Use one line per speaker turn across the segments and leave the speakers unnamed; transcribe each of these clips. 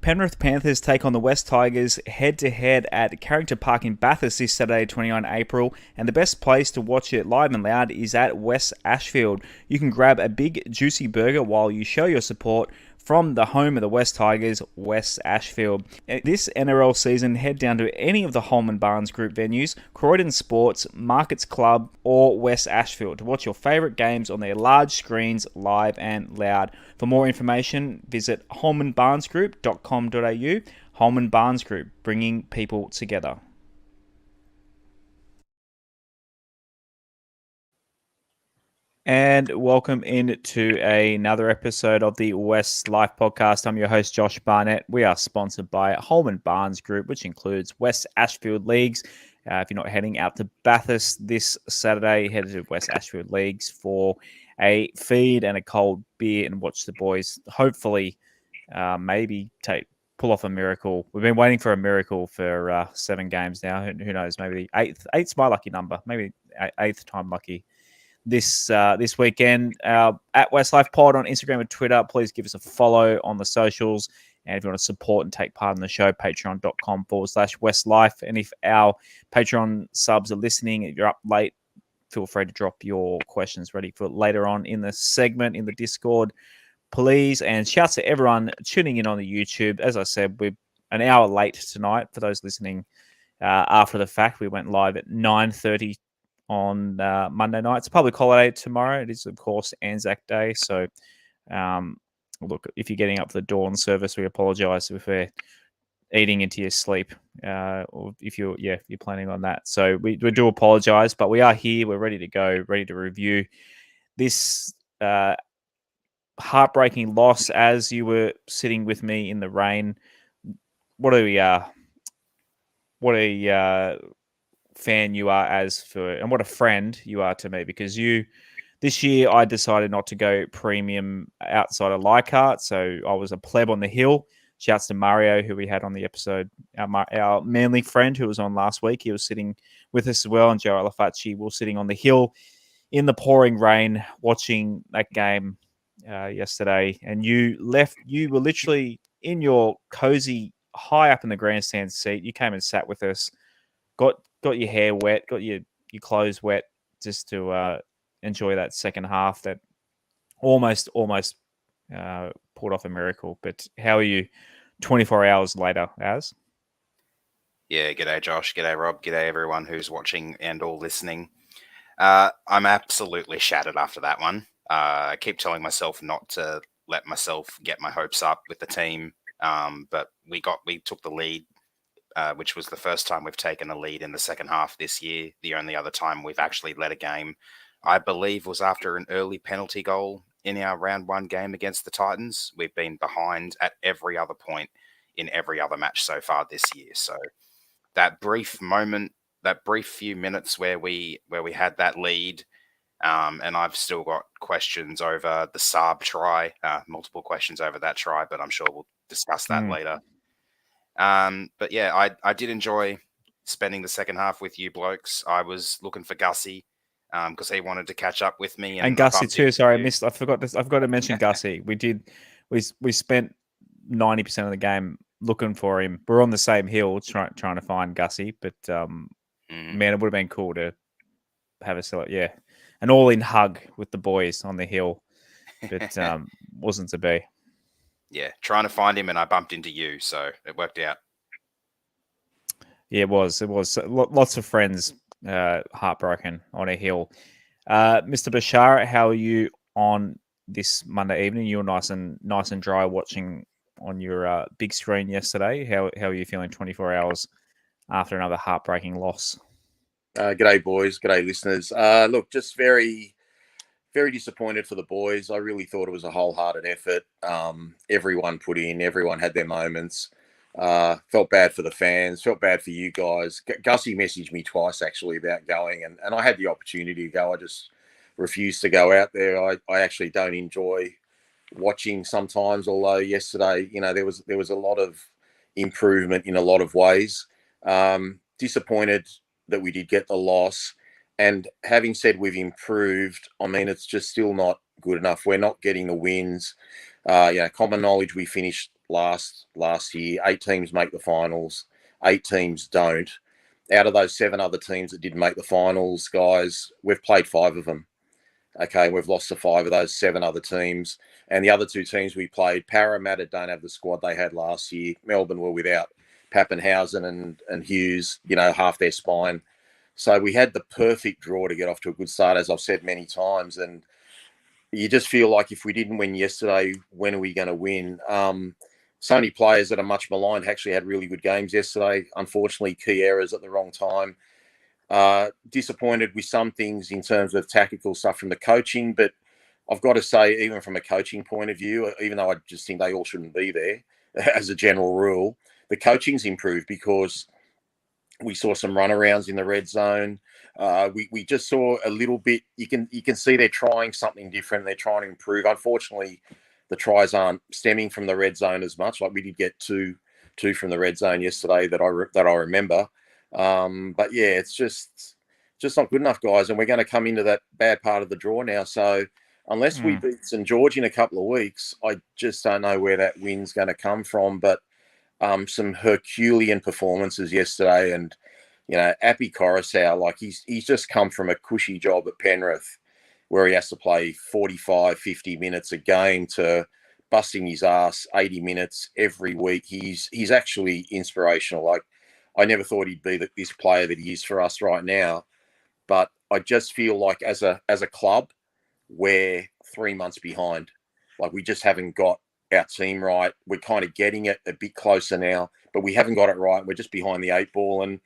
Penrith Panthers take on the West Tigers head-to-head at Carrington Park in Bathurst this Saturday, 29 April, and the best place to watch it live and loud is at West Ashfield. You can grab a big, juicy burger while you show your support from the home of the West Tigers, West Ashfield. This NRL season, head down to any of the Holman Barnes Group venues, Croydon Sports, Markets Club, or West Ashfield to watch your favourite games on their large screens, live and loud. For more information, visit holmanbarnesgroup.com.au. Holman Barnes Group, bringing people together. And welcome into another episode of the WestsLife podcast. I'm your host, Josh Barnett. We are sponsored by Holman Barnes Group, which includes West Ashfield Leagues. If you're not heading out to Bathurst this Saturday, head to West Ashfield Leagues for a feed and a cold beer and watch the boys hopefully maybe pull off a miracle. We've been waiting for a miracle for 7 games now. Who knows? Maybe the eight's my lucky number. Maybe eighth time lucky. This weekend at WestsLife Pod on Instagram and Twitter. Please give us a follow on the socials. And if you want to support and take part in the show, patreon.com/WestsLife. And if our Patreon subs are listening, if you're up late, feel free to drop your questions ready for later on in the segment in the Discord, please. And shouts to everyone tuning in on the YouTube. As I said, we're an hour late tonight. For those listening after the fact, we went live at 9:30 on Monday night. It's a public holiday tomorrow. It is, of course, Anzac Day. So, look, if you're getting up for the dawn service, we apologise if we're eating into your sleep, or if you're planning on that. So we do apologise, but we are here. We're ready to go, ready to review this heartbreaking loss. As you were sitting with me in the rain, what a fan you are and what a friend you are to me, because this year I decided not to go premium outside of Leichhardt, so I was a pleb on the hill. Shouts to Mario, who we had on the episode, our Manly friend who was on last week. He was sitting with us as well, and Joe Alafaci were sitting on the hill in the pouring rain watching that game yesterday. And you were literally in your cozy, high up in the grandstand seat. You came and sat with us, got your hair wet, got your clothes wet, just to enjoy that second half that almost pulled off a miracle. But how are you 24 hours later, Az?
Yeah, g'day Josh, g'day Rob, g'day everyone who's watching and all listening. I'm absolutely shattered after that one. I keep telling myself not to let myself get my hopes up with the team, but we took the lead, which was the first time we've taken a lead in the second half this year. The only other time we've actually led a game, I believe, was after an early penalty goal in our round 1 game against the Titans. We've been behind at every other point in every other match so far this year. So that brief moment, that brief few minutes where we had that lead, and I've still got questions over the Saab try, multiple questions over that try, but I'm sure we'll discuss that later. But yeah, I did enjoy spending the second half with you blokes. I was looking for Gussie because he wanted to catch up with me,
and Gussie too. Sorry, I forgot to mention Gussie. We spent 90% of the game looking for him. We're on the same hill trying to find Gussie, but man, it would have been cool to have an all-in hug with the boys on the hill, but wasn't to be.
Yeah, trying to find him, and I bumped into you, so it worked out.
Yeah, it was. Lots of friends heartbroken on a hill. Mr. Bashar, how are you on this Monday evening? You were nice and dry watching on your big screen yesterday. How are you feeling 24 hours after another heartbreaking loss?
G'day, boys. G'day, listeners. Look, just very, very disappointed for the boys. I really thought it was a wholehearted effort. Everyone put in. Everyone had their moments. Felt bad for the fans. Felt bad for you guys. Gussie messaged me twice, actually, about going, and I had the opportunity to go. I just refused to go out there. I actually don't enjoy watching sometimes, although yesterday, there was a lot of improvement in a lot of ways. Disappointed that we did get the loss. And having said we've improved, I mean, it's just still not good enough. We're not getting the wins. Common knowledge, we finished last year. 8 teams make the finals, 8 teams don't. Out of those 7 other teams that didn't make the finals, guys, we've played 5 of them. Okay, we've lost to 5 of those 7 other teams. And the other 2 teams we played, Parramatta don't have the squad they had last year. Melbourne were without Pappenhausen and Hughes, half their spine. So we had the perfect draw to get off to a good start, as I've said many times. And you just feel like if we didn't win yesterday, when are we going to win? So many players that are much maligned actually had really good games yesterday. Unfortunately, key errors at the wrong time. Disappointed with some things in terms of tactical stuff from the coaching, but I've got to say, even from a coaching point of view, even though I just think they all shouldn't be there as a general rule, the coaching's improved because we saw some runarounds in the red zone. We just saw a little bit. You can see they're trying something different. They're trying to improve. Unfortunately, the tries aren't stemming from the red zone as much. Like we did get two from the red zone yesterday that I remember. But yeah, it's just not good enough, guys. And we're going to come into that bad part of the draw now. So unless we beat St George in a couple of weeks, I just don't know where that win's going to come from. But some Herculean performances yesterday, and Appy Coruscant, like he's just come from a cushy job at Penrith where he has to play 45, 50 minutes a game to busting his ass 80 minutes every week. He's actually inspirational. Like I never thought he'd be this player that he is for us right now, but I just feel like as a club, we're 3 months behind. Like we just haven't got our team right. We're kind of getting it a bit closer now, but we haven't got it right. We're just behind the 8 ball. And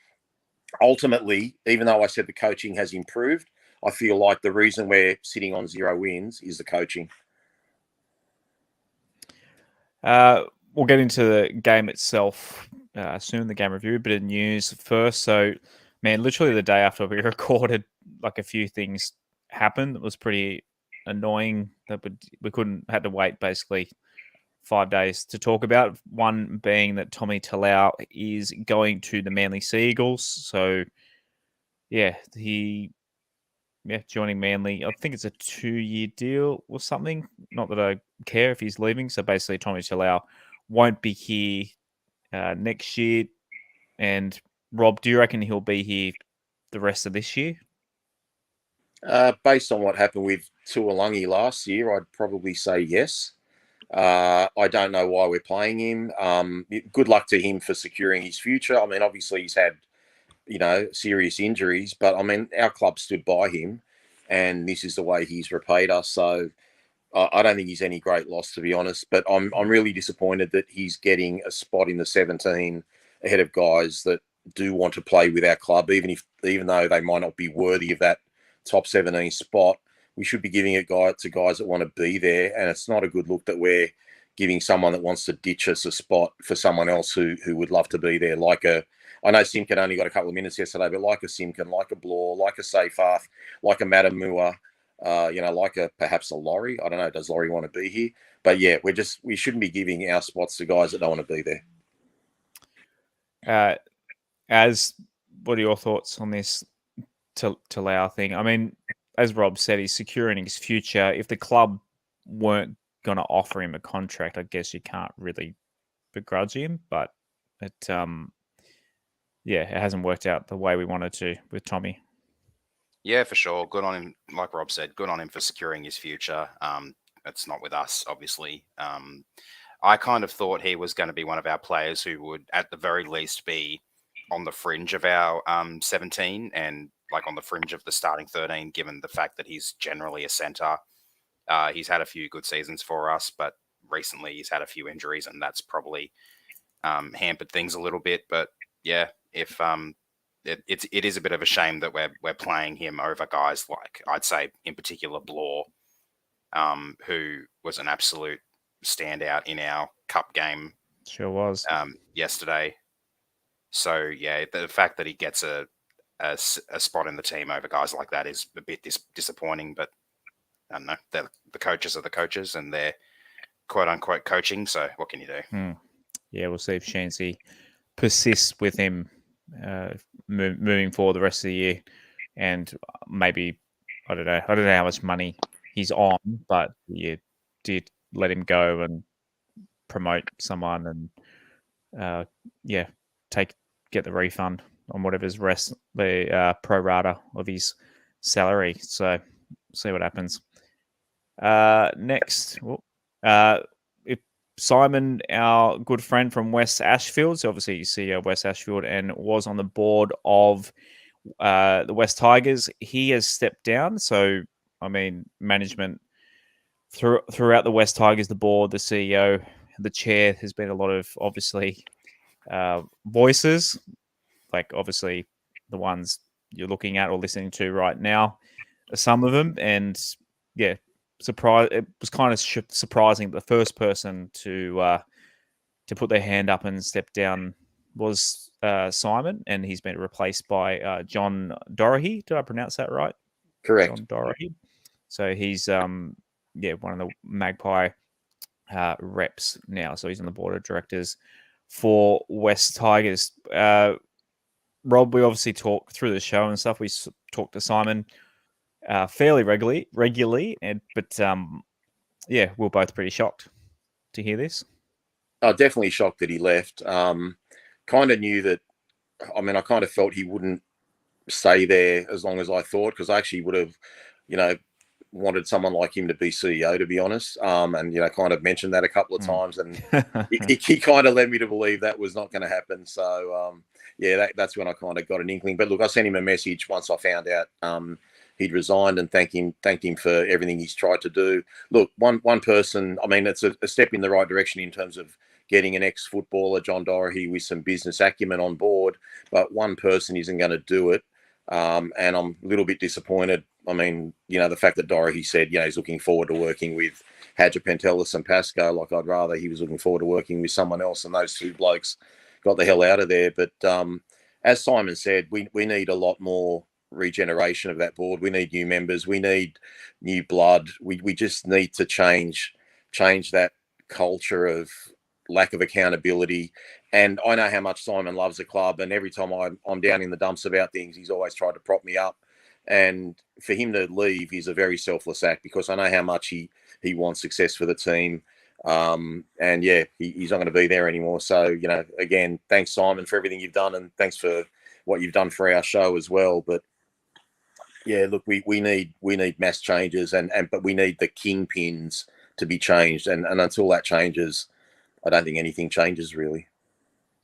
ultimately, even though I said the coaching has improved, I feel like the reason we're sitting on 0 wins is the coaching.
We'll get into the game itself soon, the game review. A bit of news first. So, man, literally the day after we recorded, like a few things happened. It was pretty annoying that we had to wait basically 5 days to talk about. One being that Tommy Talau is going to the Manly Sea Eagles. So, joining Manly. I think it's a 2-year deal or something. Not that I care if he's leaving. So basically, Tommy Talau won't be here next year. And Rob, do you reckon he'll be here the rest of this year?
Based on what happened with Tuolungi last year, I'd probably say yes. I don't know why we're playing him. Good luck to him for securing his future. I mean, obviously he's had, serious injuries, but I mean, our club stood by him and this is the way he's repaid us. So I don't think he's any great loss, to be honest, but I'm really disappointed that he's getting a spot in the 17 ahead of guys that do want to play with our club, even though they might not be worthy of that top 17 spot. We should be giving it to guys that want to be there, and it's not a good look that we're giving someone that wants to ditch us a spot for someone else who would love to be there. I know Simkin only got a couple of minutes yesterday, but like a Simkin, like a Blore, like a Seyfarth, like a Matamua, perhaps a Laurie. I don't know. Does Laurie want to be here? But yeah, we shouldn't be giving our spots to guys that don't want to be
there. What are your thoughts on this Talau thing? I mean, as Rob said, he's securing his future. If the club weren't going to offer him a contract, I guess you can't really begrudge him. But it hasn't worked out the way we wanted to with Tommy.
Yeah, for sure. Good on him. Like Rob said, good on him for securing his future. It's not with us, obviously. I kind of thought he was going to be one of our players who would, at the very least, be on the fringe of our 17 and like on the fringe of the starting 13, given the fact that he's generally a centre. He's had a few good seasons for us, but recently he's had a few injuries, and that's probably hampered things a little bit. But yeah, if it is a bit of a shame that we're playing him over guys like, I'd say in particular Blore, who was an absolute standout in our cup game.
Sure was.
Yesterday. So yeah, the fact that he gets a spot in the team over guys like that is a bit disappointing. But I don't know. The coaches are the coaches, and they're quote unquote coaching. So what can you do?
Yeah, we'll see if Shancy persists with him moving forward the rest of the year, and maybe I don't know how much money he's on, but you did let him go and promote someone and get the refund on whatever's the pro rata of his salary. So see what happens. Next, if Simon, our good friend from West Ashfield, so obviously you see West Ashfield and was on the board of the West Tigers. He has stepped down. So I mean, management throughout the West Tigers, the board, the CEO, the chair, has been a lot of obviously voices, like obviously the ones you're looking at or listening to right now, some of them, and yeah, it was kind of surprising that the first person to put their hand up and step down was Simon, and he's been replaced by John Dorahy. Did I pronounce that right?
Correct.
John Dorahy. So he's one of the Magpie reps now. So he's on the board of directors for West Tigers. Rob, we obviously talk through the show and stuff. We talk to Simon fairly regularly, but we're both pretty shocked to hear this.
Oh, definitely shocked that he left. Kind of knew that. I mean, I kind of felt he wouldn't stay there as long as I thought, because I actually would have, wanted someone like him to be CEO, to be honest. And kind of mentioned that a couple of times, and he kind of led me to believe that was not going to happen. So that's when I kind of got an inkling. But look, I sent him a message once I found out he'd resigned, and thanked him for everything he's tried to do. Look, one person. I mean, it's a step in the right direction in terms of getting an ex-footballer, John Dorahy, with some business acumen on board. But one person isn't going to do it. And I'm a little bit disappointed. I mean, the fact that Dorahy said, he's looking forward to working with Hadjipentelis and Pascoe. Like, I'd rather he was looking forward to working with someone else, and those two blokes got the hell out of there. But as Simon said, we need a lot more regeneration of that board. We need new members. We need new blood. We just need to change that culture of lack of accountability. And I know how much Simon loves the club, and every time I'm down in the dumps about things, he's always tried to prop me up. And for him to leave is a very selfless act, because I know how much he wants success for the team. And he's not going to be there anymore. So, again, thanks, Simon, for everything you've done, and thanks for what you've done for our show as well. But yeah, look, we need mass changes, but we need the kingpins to be changed. And until that changes, I don't think anything changes, really.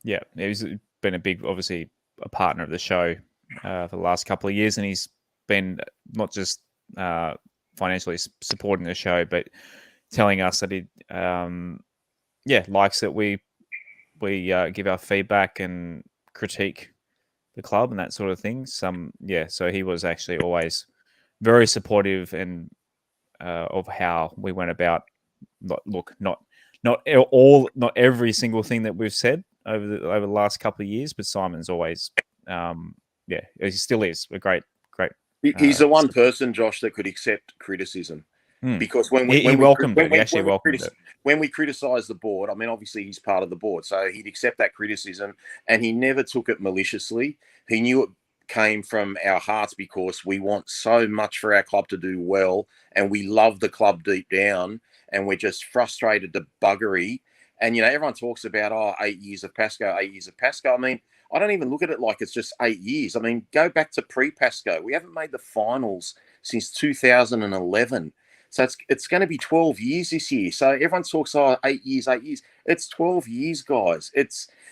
Yeah, he's been obviously a partner of the show for the last couple of years, and he's been not just financially supporting the show, but telling us that he likes that we give our feedback and critique the club and that sort of thing. So he was actually always very supportive and of how we went about. Not every single thing that we've said over the last couple of years, but Simon's always he still is a great.
He's the one person, Josh, that could accept criticism. Because when we welcomed it, he actually welcomed it. When we criticised the board, I mean, obviously he's part of the board, so he'd accept that criticism, and he never took it maliciously. He knew it came from our hearts, because we want so much for our club to do well, and we love the club deep down, and we're just frustrated to buggery. And everyone talks about 8 years of Pascoe, 8 years of Pascoe. I mean, I don't even look at it like it's just 8 years. I mean, go back to pre-Pascoe. We haven't made the finals since 2011. So it's going to be 12 years this year. So everyone talks, 8 years, 8 years. It's 12 years, guys.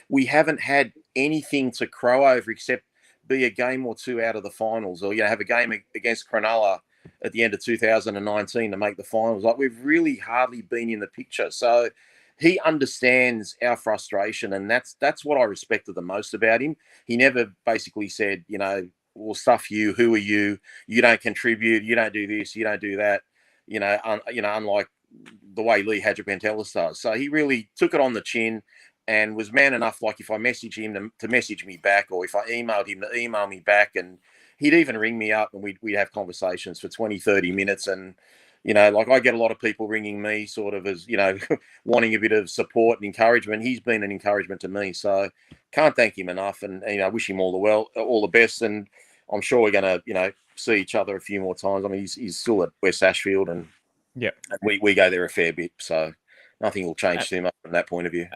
We haven't had anything to crow over except be a game or two out of the finals, or have a game against Cronulla at the end of 2019 to make the finals. Like, we've really hardly been in the picture. So he understands our frustration, and that's what I respected the most about him. He never basically said, well, stuff you. Who are you? You don't contribute. You don't do this. You don't do that. Unlike the way Lee Hadjipentelis does. So he really took it on the chin and was man enough, like if I message him to message me back, or if I emailed him to email me back, and he'd even ring me up and we'd have conversations for 20, 30 minutes. And, like, I get a lot of people ringing me sort of as, wanting a bit of support and encouragement. He's been an encouragement to me. So can't thank him enough. And, wish him all the best. And I'm sure we're going to, see each other a few more times. I mean, he's still at West Ashfield, and
Yep.
We go there a fair bit, so nothing will change too much from that point of view.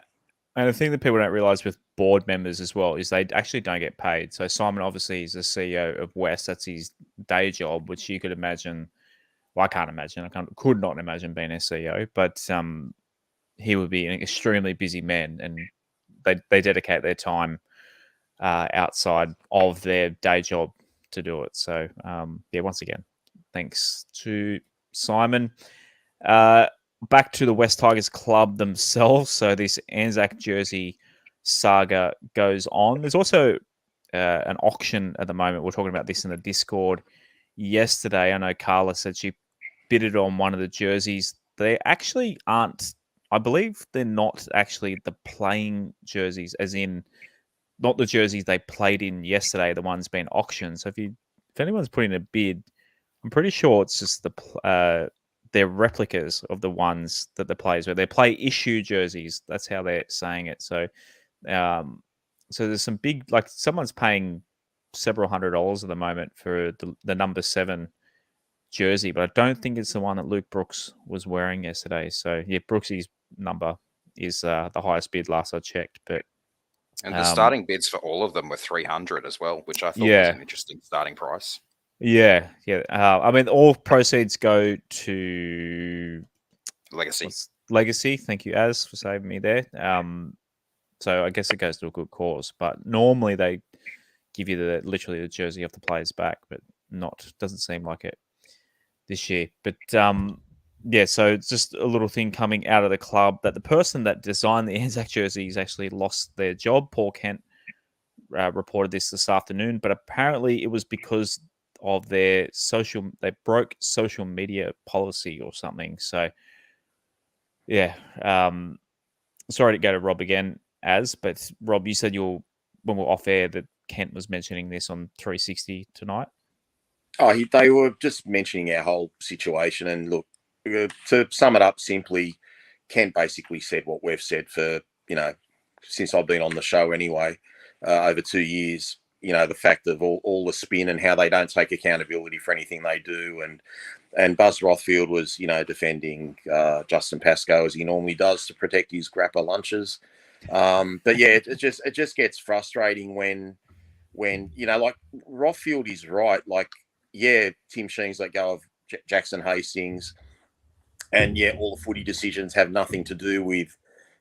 And the thing that people don't realize with board members as well is they actually don't get paid. So Simon obviously is the CEO of West. That's his day job, which you could imagine. Well, I can't imagine. Could not imagine being a CEO, but he would be an extremely busy man, and they dedicate their time outside of their day job to do it. So yeah, once again, thanks to Simon. Back to the West Tigers club themselves. So this Anzac jersey saga goes on. There's also an auction at the moment. We're talking about this in the Discord yesterday. I know Carla said she bidded on one of the jerseys. They actually aren't. I believe they're not actually the playing jerseys, as in not the jerseys they played in yesterday. The ones being auctioned. So if anyone's putting a bid, I'm pretty sure it's just they're replicas of the ones that the players wear. They play issue jerseys. That's how they're saying it. So, so there's some big, like someone's paying several $100s at the moment for the number 7 jersey, but I don't think it's the one that Luke Brooks was wearing yesterday. So yeah, Brooksy's number is the highest bid last I checked. But
and the starting bids for all of them were 300 as well, which I thought was an interesting starting price.
Yeah. I mean, all proceeds go to Legacy. Thank you, Az, for saving me there. So I guess it goes to a good cause. But normally they give you literally the jersey off the players back, but doesn't seem like it this year. But yeah, so it's just a little thing coming out of the club that the person that designed the Anzac jerseys actually lost their job. Paul Kent reported this afternoon, but apparently it was because of they broke social media policy or something. So yeah, sorry to go to Rob again, but Rob, you said when we're off air that Kent was mentioning this on 360 tonight.
Oh, they were just mentioning our whole situation, and look, to sum it up simply, Kent basically said what we've said for since I've been on the show anyway, over 2 years. The fact of all the spin and how they don't take accountability for anything they do. And Buzz Rothfield was, defending Justin Pascoe as he normally does to protect his grappa lunches. But yeah, it just gets frustrating when like Rothfield is right. Like, yeah, Tim Sheen's let go of Jackson Hastings. And yeah, all the footy decisions have nothing to do with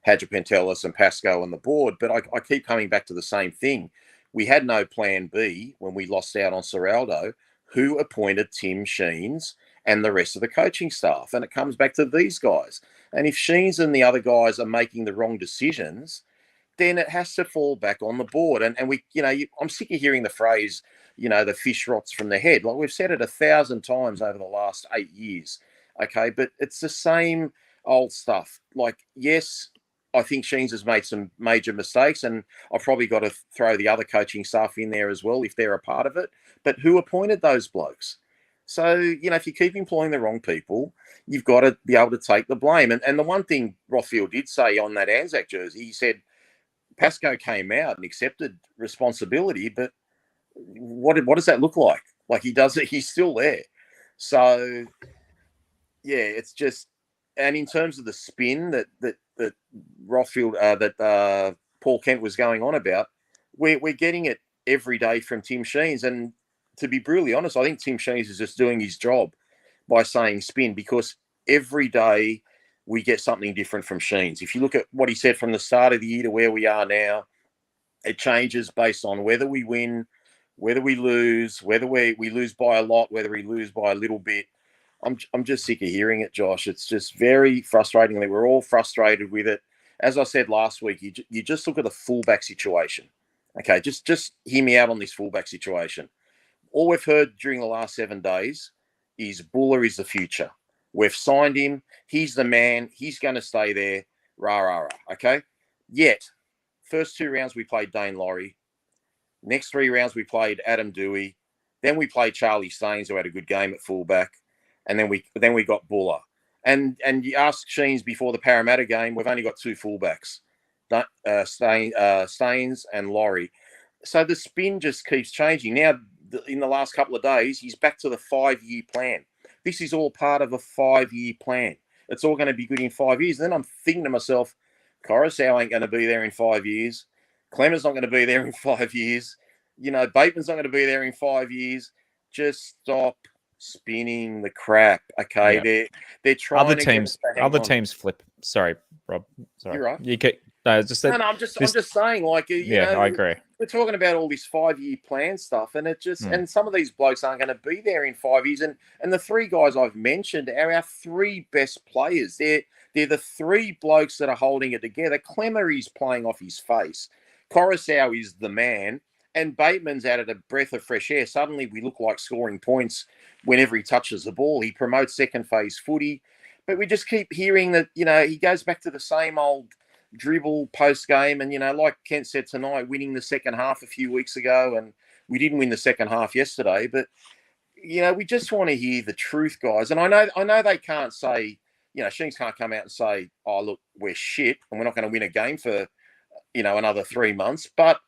Hadjipentelis and Pascoe and the board. But I keep coming back to the same thing. We had no plan B when we lost out on Seraldo. Who appointed Tim Sheens and the rest of the coaching staff? And it comes back to these guys. And if Sheens and the other guys are making the wrong decisions, then it has to fall back on the board. And we, I'm sick of hearing the phrase, the fish rots from the head. Like we've said it 1,000 times over the last 8 years. Okay, but it's the same old stuff. Like, yes, I think Sheens has made some major mistakes, and I've probably got to throw the other coaching staff in there as well if they're a part of it. But who appointed those blokes? So, if you keep employing the wrong people, you've got to be able to take the blame. And the one thing Rothfield did say on that Anzac jersey, he said Pascoe came out and accepted responsibility, but what does that look like? Like he does it, he's still there. So, yeah, it's just, and in terms of the spin that Rothfield, that Paul Kent was going on about, we're getting it every day from Tim Sheens. And to be brutally honest, I think Tim Sheens is just doing his job by saying spin, because every day we get something different from Sheens. If you look at what he said from the start of the year to where we are now, it changes based on whether we win, whether we lose, whether we lose by a lot, whether we lose by a little bit. I'm just sick of hearing it, Josh. It's just very frustrating. We're all frustrated with it. As I said last week, you just look at the fullback situation. Okay, just hear me out on this fullback situation. All we've heard during the last 7 days is Bula is the future. We've signed him. He's the man. He's going to stay there. Rah, rah, rah. Okay? Yet, first 2 rounds we played Dane Laurie. Next 3 rounds we played Adam Dewey. Then we played Charlie Staines, who had a good game at fullback. And then we got Bula. And you ask Sheens before the Parramatta game, we've only got 2 fullbacks, Staines and Laurie. So the spin just keeps changing. Now, in the last couple of days, he's back to the 5-year plan. this is all part of a 5-year plan. It's all going to be good in 5 years. And then I'm thinking to myself, Coruscant ain't going to be there in 5 years. Clemmer's not going to be there in 5 years. Bateman's not going to be there in 5 years. Just stop spinning the crap. Okay,
Yeah.
they're trying
Other
to
teams,
get us to hang on.
teams flip. Sorry, Rob. Sorry,
You're right.
You get no. Just that.
No, I'm just saying, like,
I agree.
we're talking about all this 5-year plan stuff, and it just and some of these blokes aren't going to be there in 5 years. And the three guys I've mentioned are our three best players. They're the three blokes that are holding it together. Clemmer is playing off his face. Coruscant is the man, and Bateman's added a breath of fresh air. Suddenly, we look like scoring points whenever he touches the ball. He promotes second phase footy, but we just keep hearing that he goes back to the same old dribble post game, and like Kent said tonight, winning the second half a few weeks ago, and we didn't win the second half yesterday, but we just want to hear the truth, guys. And I know they can't say, Sheens can't come out and say, oh look, we're shit and we're not going to win a game for another 3 months, but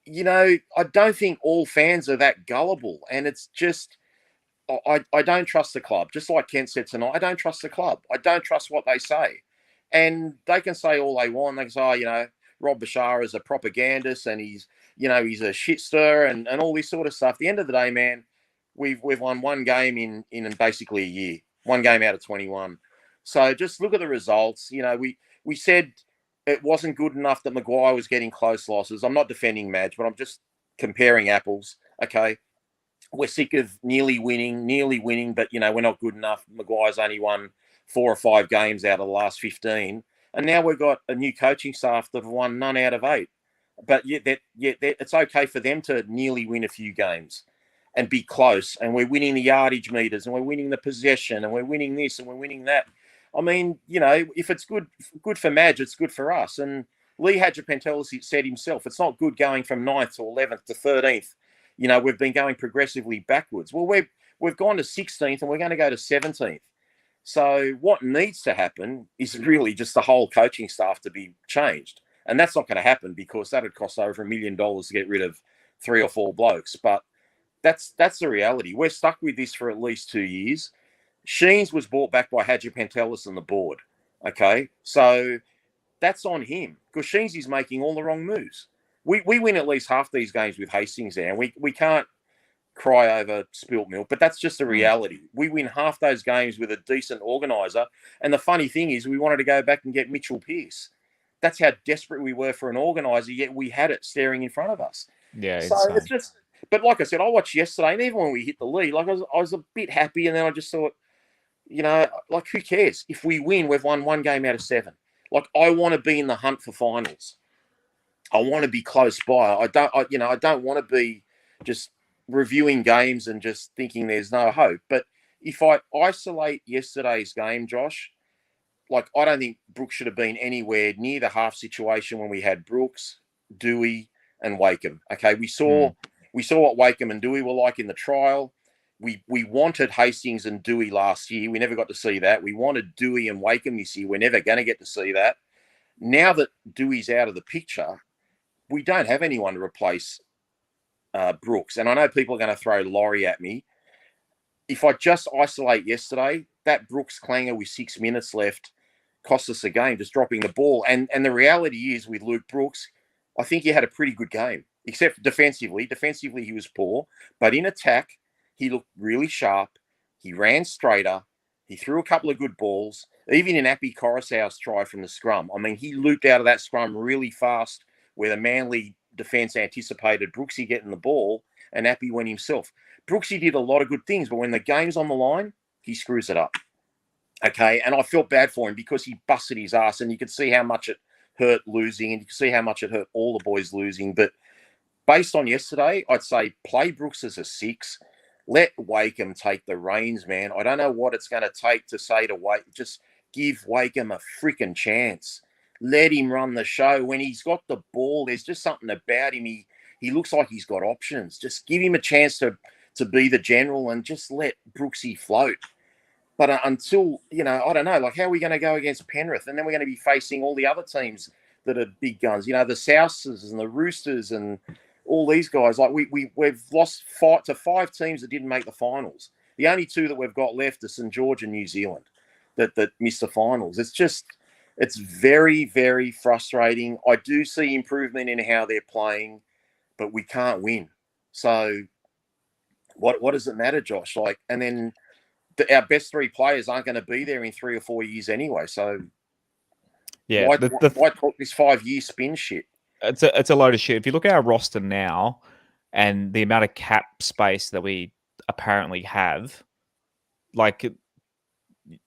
I don't think all fans are that gullible, and it's just I don't trust the club. Just like Kent said tonight, I don't trust the club. I don't trust what they say. And they can say all they want. They can say, Rob Bashar is a propagandist and he's a shit stir and all this sort of stuff. At the end of the day, man, we've won one game in basically a year, one game out of 21. So just look at the results. We said it wasn't good enough that Maguire was getting close losses. I'm not defending Madge, but I'm just comparing apples. Okay. We're sick of nearly winning, but we're not good enough. Maguire's only won 4 or 5 games out of the last 15. And now we've got a new coaching staff that have won none out of 8. But yet it's okay for them to nearly win a few games and be close. And we're winning the yardage meters and we're winning the possession and we're winning this and we're winning that. I mean, if it's good for Madge, it's good for us. And Lee Hadjipantelis said himself, it's not good going from 9th to 11th to 13th. We've been going progressively backwards. Well, we've gone to 16th and we're going to go to 17th. So what needs to happen is really just the whole coaching staff to be changed. And that's not going to happen because that would cost over $1 million to get rid of 3 or 4 blokes. But that's the reality. We're stuck with this for at least 2 years. Sheens was bought back by Hadjipantelis and the board. Okay, so that's on him because Sheens is making all the wrong moves. We win at least half these games with Hastings there, and we can't cry over spilt milk, but that's just the reality. We win half those games with a decent organiser, and the funny thing is we wanted to go back and get Mitchell Pearce. That's how desperate we were for an organiser, yet we had it staring in front of us.
Yeah,
so it's just. But like I said, I watched yesterday, and even when we hit the lead, like I was a bit happy, and then I just thought, like who cares if we win? We've won 1 game out of 7. Like I want to be in the hunt for finals. I want to be close by. I don't want to be just reviewing games and just thinking there's no hope. But if I isolate yesterday's game, Josh, like I don't think Brooks should have been anywhere near the half situation when we had Brooks, Dewey, and Wakeham. Okay, we saw what Wakeham and Dewey were like in the trial. We wanted Hastings and Dewey last year. We never got to see that. We wanted Dewey and Wakeham this year. We're never going to get to see that. Now that Dewey's out of the picture, we don't have anyone to replace Brooks. And I know people are going to throw Laurie at me. If I just isolate yesterday, that Brooks clanger with 6 minutes left cost us a game, just dropping the ball. And the reality is with Luke Brooks, I think he had a pretty good game, except defensively. Defensively, he was poor. But in attack, he looked really sharp. He ran straighter. He threw a couple of good balls. Even in Appy Coruscant's try from the scrum, I mean, he looped out of that scrum really fast where the Manly defence anticipated Brooksy getting the ball and Appy went himself. Brooksy did a lot of good things, but when the game's on the line, he screws it up. Okay, and I felt bad for him because he busted his ass, and you could see how much it hurt losing, and you could see how much it hurt all the boys losing. But based on yesterday, I'd say play Brooks as a 6. Let Wakeham take the reins, man. I don't know what it's going to take to say to Wakeham, just give Wakeham a freaking chance. Let him run the show. When he's got the ball, there's just something about him. He looks like he's got options. Just give him a chance to be the general and just let Brooksy float. But until, I don't know, like how are we going to go against Penrith? And then we're going to be facing all the other teams that are big guns, the Souths and the Roosters and all these guys. Like we've lost 5 teams that didn't make the finals. The only two that we've got left are St George and New Zealand that missed the finals. It's very, very frustrating. I do see improvement in how they're playing, but we can't win. So what does it matter, Josh? Like, and then our best three players aren't going to be there in 3 or 4 years anyway. So
yeah,
why talk this 5-year spin shit?
It's a load of shit. If you look at our roster now and the amount of cap space that we apparently have, like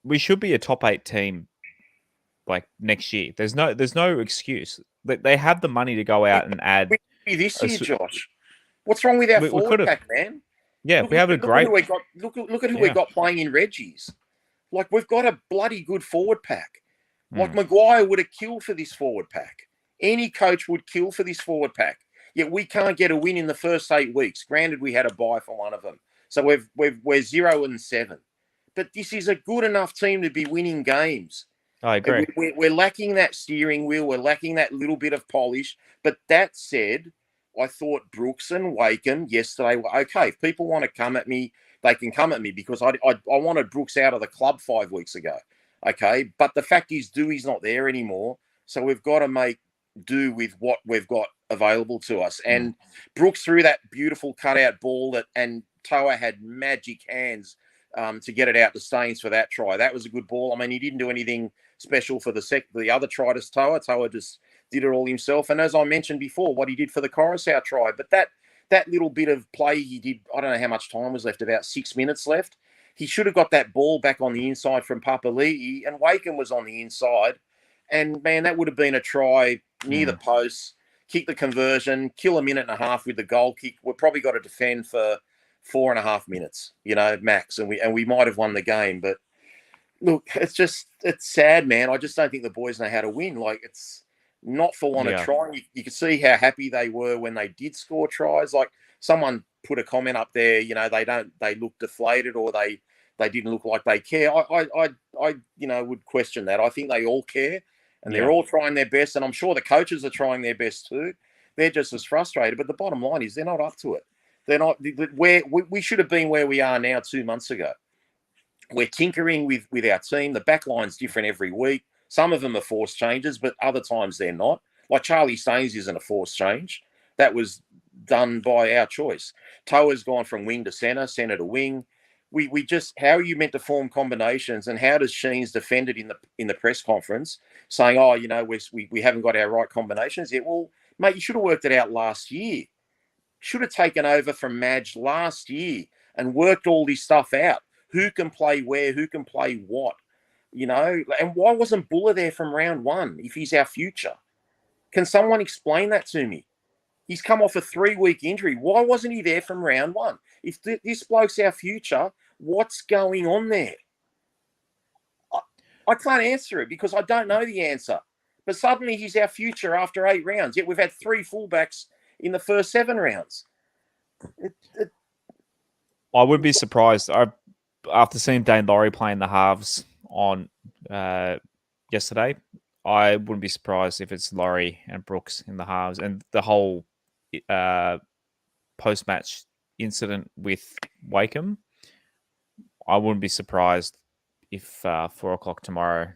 we should be a top 8 team like next year. There's no excuse. They have the money to go out and add.
We could be this year, Josh. What's wrong with our forward pack, man?
Yeah, we have a great.
Look at who we got playing in Reggie's. Like, we've got a bloody good forward pack. Like, Maguire would have killed for this forward pack. Any coach would kill for this forward pack. Yet we can't get a win in the first 8 weeks. Granted, we had a bye for one of them, so we're 0-7. But this is a good enough team to be winning games.
I agree.
We're lacking that steering wheel. We're lacking that little bit of polish. But that said, I thought Brooks and Wakeham yesterday were okay. If people want to come at me, they can come at me, because I wanted Brooks out of the club 5 weeks ago. Okay, but the fact is, Dewey's not there anymore, so we've got to make do with what we've got available to us. And Brooks threw that beautiful cutout ball and Toa had magic hands to get it out to Staines for that try. That was a good ball. I mean, he didn't do anything special for the other try to Toa. Toa just did it all himself. And as I mentioned before, what he did for the Coruscant try, but that little bit of play he did, I don't know how much time was left, about 6 minutes left. He should have got that ball back on the inside from Papali'i, and Wakeham was on the inside. And, man, that would have been a try near the post, kick the conversion, kill a minute and a half with the goal kick. We've probably got to defend for 4.5 minutes, max, and we might have won the game. But, look, it's sad, man. I just don't think the boys know how to win. Like, it's not for want of trying. You can see how happy they were when they did score tries. Like, someone put a comment up there, they look deflated, or they didn't look like they care. I would question that. I think they all care, and they're all trying their best, and I'm sure the coaches are trying their best too. They're just as frustrated, but the bottom line is they're not up to it. They're not where we should have been where we are now 2 months ago. We're tinkering with our team. The back line's different every week. Some of them are forced changes, but other times they're not. Like Charlie Staines isn't a forced change. That was done by our choice. Toa's gone from wing to centre to wing. We just, how are you meant to form combinations, and how does Sheen's defend it in the press conference, saying, we haven't got our right combinations yet? Well, mate, you should have worked it out last year. Should have taken over from Madge last year and worked all this stuff out. Who can play where? Who can play what? And why wasn't Bula there from round 1 if he's our future? Can someone explain that to me? He's come off a 3-week injury. Why wasn't he there from round 1? If this bloke's our future, what's going on there? I can't answer it because I don't know the answer. But suddenly he's our future after 8 rounds. Yet we've had 3 fullbacks in the first 7 rounds.
I would be surprised. After seeing Dane Laurie playing the halves on yesterday, I wouldn't be surprised if it's Laurie and Brooks in the halves, and the whole post-match incident with Wakeham. I wouldn't be surprised if 4 o'clock tomorrow,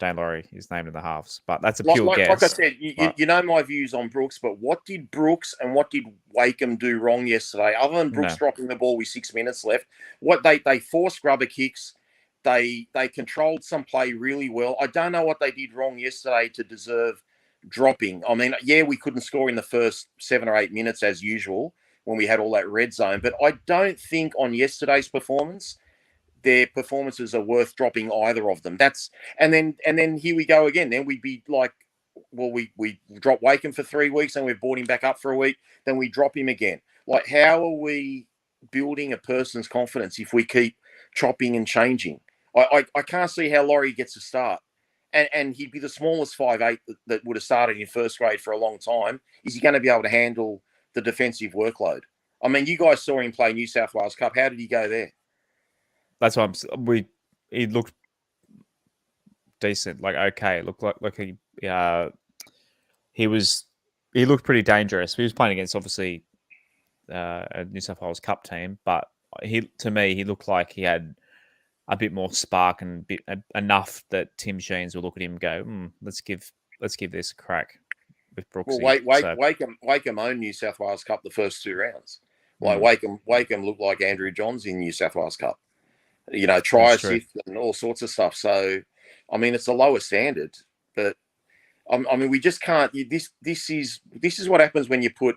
Dane Laurie is named in the halves. But that's a pure guess.
Like I said, you know my views on Brooks, but what did Brooks and what did Wakeham do wrong yesterday? Other than Brooks dropping the ball with 6 minutes left, what they forced rubber kicks. They controlled some play really well. I don't know what they did wrong yesterday to deserve dropping. I mean, we couldn't score in the first 7 or 8 minutes as usual when we had all that red zone. But I don't think on yesterday's performance, their performances are worth dropping either of them. And then here we go again. Then we'd be like, well, we drop Wakeham for 3 weeks and we've brought him back up for a week. Then we drop him again. Like, how are we building a person's confidence if we keep chopping and changing? I can't see how Laurie gets a start. And he'd be the smallest 5'8" that would have started in first grade for a long time. Is he going to be able to handle the defensive workload? I mean, you guys saw him play New South Wales Cup. How did he go there?
That's what he looked decent, like okay. It looked like he looked pretty dangerous. He was playing against obviously a New South Wales Cup team, but to me, he looked like he had a bit more spark and enough that Tim Sheens will look at him and go, let's give this a crack with Brooksy.
Well, Wakeham owned New South Wales Cup the first 2 rounds. Like Wakeham looked like Andrew Johns in New South Wales Cup. Try assist and all sorts of stuff. So, I mean, it's a lower standard, but I mean, we just can't. This is what happens when you put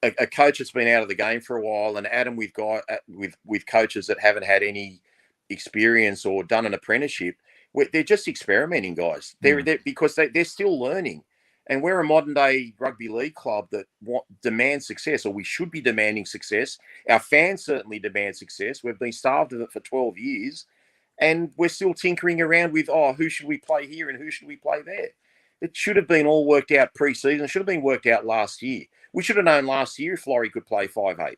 a coach that's been out of the game for a while, and Adam, we've got with coaches that haven't had any experience or done an apprenticeship. They're just experimenting, guys. Because they're still learning. And we're a modern day rugby league club that demands success, or we should be demanding success. Our fans certainly demand success. We've been starved of it for 12 years, and we're still tinkering around with, who should we play here and who should we play there? It should have been all worked out pre-season. It should have been worked out last year. We should have known last year if Laurie could play 5'8".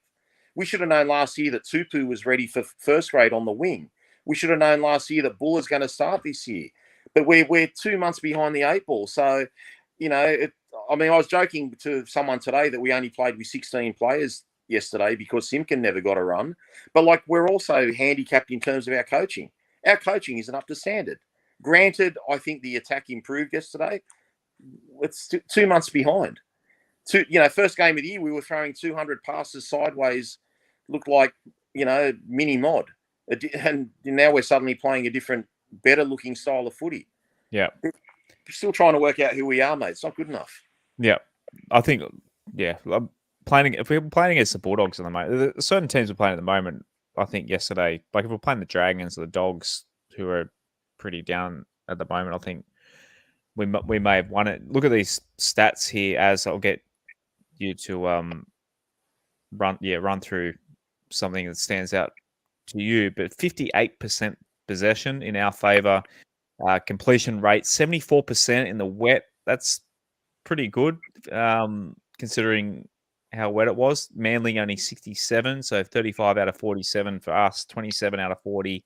We should have known last year that Tupu was ready for first grade on the wing. We should have known last year that Bula's going to start this year. But we're 2 months behind the 8 ball. So, I was joking to someone today that we only played with 16 players yesterday because Simkin never got a run. But, we're also handicapped in terms of our coaching. Our coaching isn't up to standard. Granted, I think the attack improved yesterday. It's 2 months behind. First game of the year, we were throwing 200 passes sideways, looked like, mini mod. And now we're suddenly playing a different, better-looking style of footy.
Yeah.
We're still trying to work out who we are, mate. It's not good enough.
Yeah. I think, if we're playing against the Bulldogs at the moment, certain teams we're playing at the moment, I think yesterday, if we're playing the Dragons or the Dogs, who are pretty down at the moment, I think we may have won it. Look at these stats here, as I'll get you to run through something that stands out to you. But 58% possession in our favour, completion rate 74% in the wet. That's pretty good, considering how wet it was. Manly only 67, so 35 out of 47 for us, 27 out of 40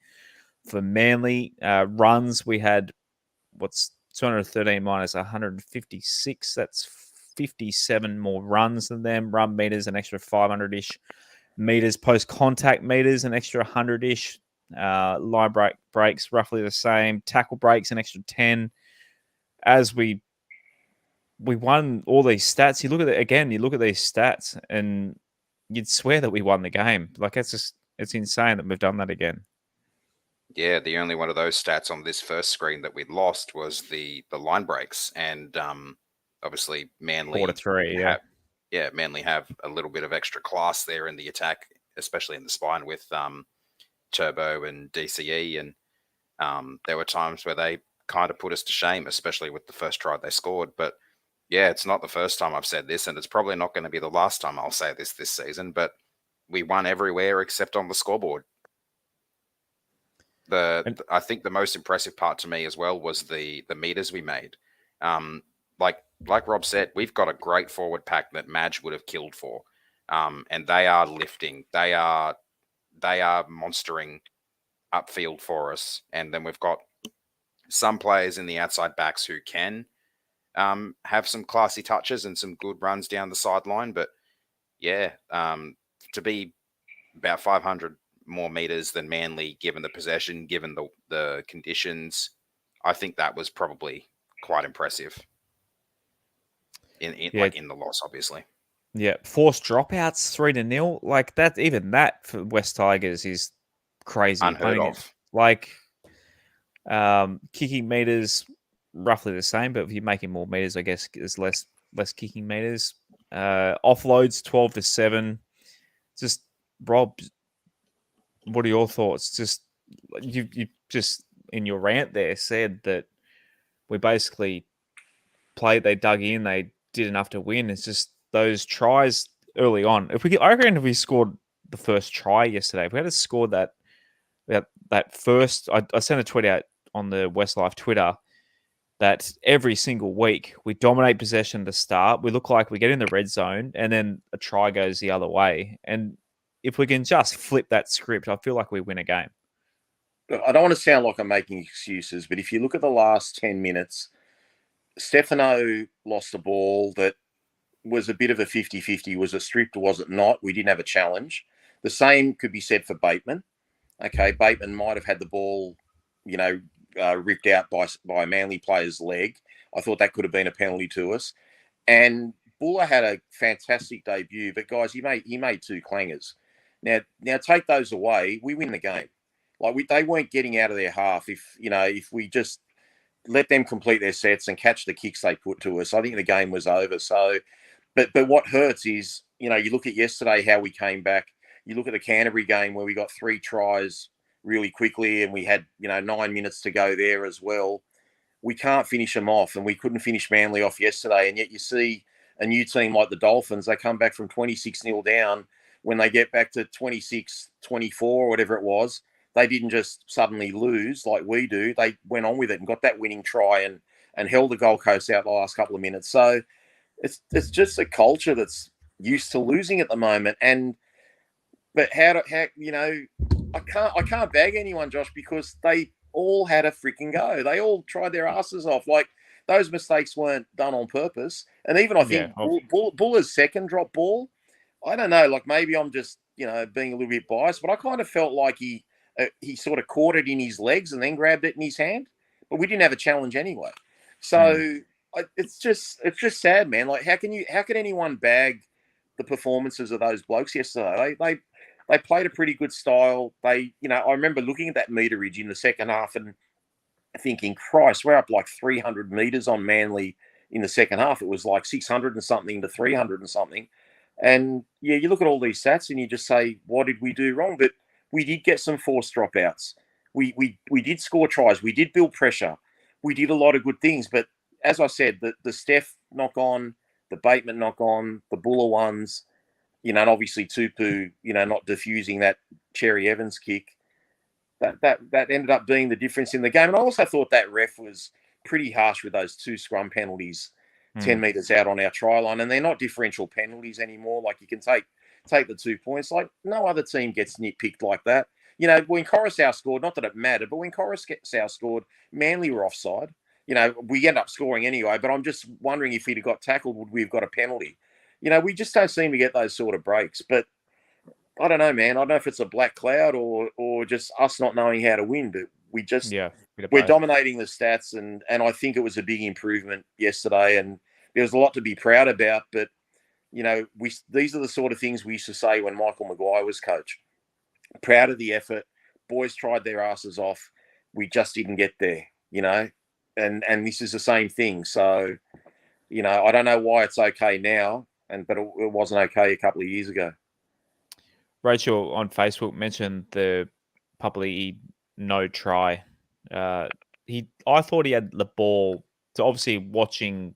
for Manly. Runs, we had 213 minus 156. That's 57 more runs than them. Run meters, an extra 500-ish meters. Post-contact meters, an extra 100-ish. Line breaks, roughly the same. Tackle breaks, an extra 10. As we won all these stats, you look at these stats, and you'd swear that we won the game. It's insane that we've done that again.
Yeah, the only one of those stats on this first screen that we'd lost was the line breaks, and obviously Manly
4-3.
Manly have a little bit of extra class there in the attack, especially in the spine with Turbo and DCE, and there were times where they kind of put us to shame, especially with the first try they scored. But yeah, it's not the first time I've said this, and it's probably not going to be the last time I'll say this season, but we won everywhere except on the scoreboard. I think the most impressive part to me as well was the meters we made. Like Rob said, we've got a great forward pack that Madge would have killed for, and they are lifting. They are monstering upfield for us, and then we've got some players in the outside backs who can have some classy touches and some good runs down the sideline. But yeah, to be about 500 more meters than Manly, given the possession, given the conditions, I think that was probably quite impressive. In the loss, obviously.
Yeah, forced dropouts 3-0. That for West Tigers is crazy.
Unheard of.
Kicking meters roughly the same, but if you're making more meters, I guess there's less kicking meters. Offloads 12-7. Just Rob, what are your thoughts? Just you just in your rant there said that we basically played, they dug in, they did enough to win. It's just those tries early on. I reckon if we scored the first try yesterday, if we had scored that first, I sent a tweet out on the WestsLife Twitter that every single week we dominate possession to start. We look like we get in the red zone and then a try goes the other way. And if we can just flip that script, I feel like we win a game.
I don't want to sound like I'm making excuses, but if you look at the last 10 minutes, Stefano lost the ball that was a bit of a 50-50. Was it stripped or was it not? We didn't have a challenge. The same could be said for Bateman. Okay, Bateman might have had the ball, ripped out by a Manly player's leg. I thought that could have been a penalty to us. And Bula had a fantastic debut, but guys, he made 2 clangers. Now take those away, we win the game. They weren't getting out of their half if we just let them complete their sets and catch the kicks they put to us. I think the game was over. So, but what hurts is you look at yesterday how we came back. You look at the Canterbury game where we got 3 tries really quickly, and we had 9 minutes to go there as well. We can't finish them off, and we couldn't finish Manly off yesterday. And yet you see a new team like the Dolphins, they come back from 26-0 down. When they get back to 26-24 or whatever it was, they didn't just suddenly lose like we do. They went on with it and got that winning try and held the Gold Coast out the last couple of minutes. So it's just a culture that's used to losing at the moment. But I can't bag anyone, Josh, because they all had a freaking go. They all tried their asses off. Like, those mistakes weren't done on purpose. And even I think Bulla's second drop ball, I don't know, like maybe I'm just, being a little bit biased, but I kind of felt like he sort of caught it in his legs and then grabbed it in his hand. But we didn't have a challenge anyway. So it's just sad, man. Like, how can anyone bag the performances of those blokes yesterday? They played a pretty good style. I remember looking at that meterage in the second half and thinking, Christ, we're up like 300 meters on Manly in the second half. It was like 600 and something to 300 and something. And yeah, you look at all these stats and you just say, what did we do wrong? But we did get some forced dropouts. We did score tries. We did build pressure. We did a lot of good things. But as I said, the Steph knock on, the Bateman knock on, the Bula ones, and obviously Tupu, not diffusing that Cherry Evans kick, that ended up being the difference in the game. And I also thought that ref was pretty harsh with those 2 scrum penalties 10 metres out on our try line. And they're not differential penalties anymore. Like, you can take the 2 points. Like, no other team gets nitpicked like that. When Coruscant scored, not that it mattered, but when Coruscant scored, Manly were offside. We end up scoring anyway, but I'm just wondering if he'd have got tackled, would we have got a penalty? We just don't seem to get those sort of breaks. But I don't know, man. I don't know if it's a black cloud or just us not knowing how to win, but we're dominating the stats, and I think it was a big improvement yesterday, and there was a lot to be proud about. But these are the sort of things we used to say when Michael Maguire was coach. Proud of the effort. Boys tried their asses off. We just didn't get there, and this is the same thing. So, I don't know why it's okay now, but it wasn't okay a couple of years ago.
Rachel on Facebook mentioned the Papali'i no try. I thought he had the ball. So obviously watching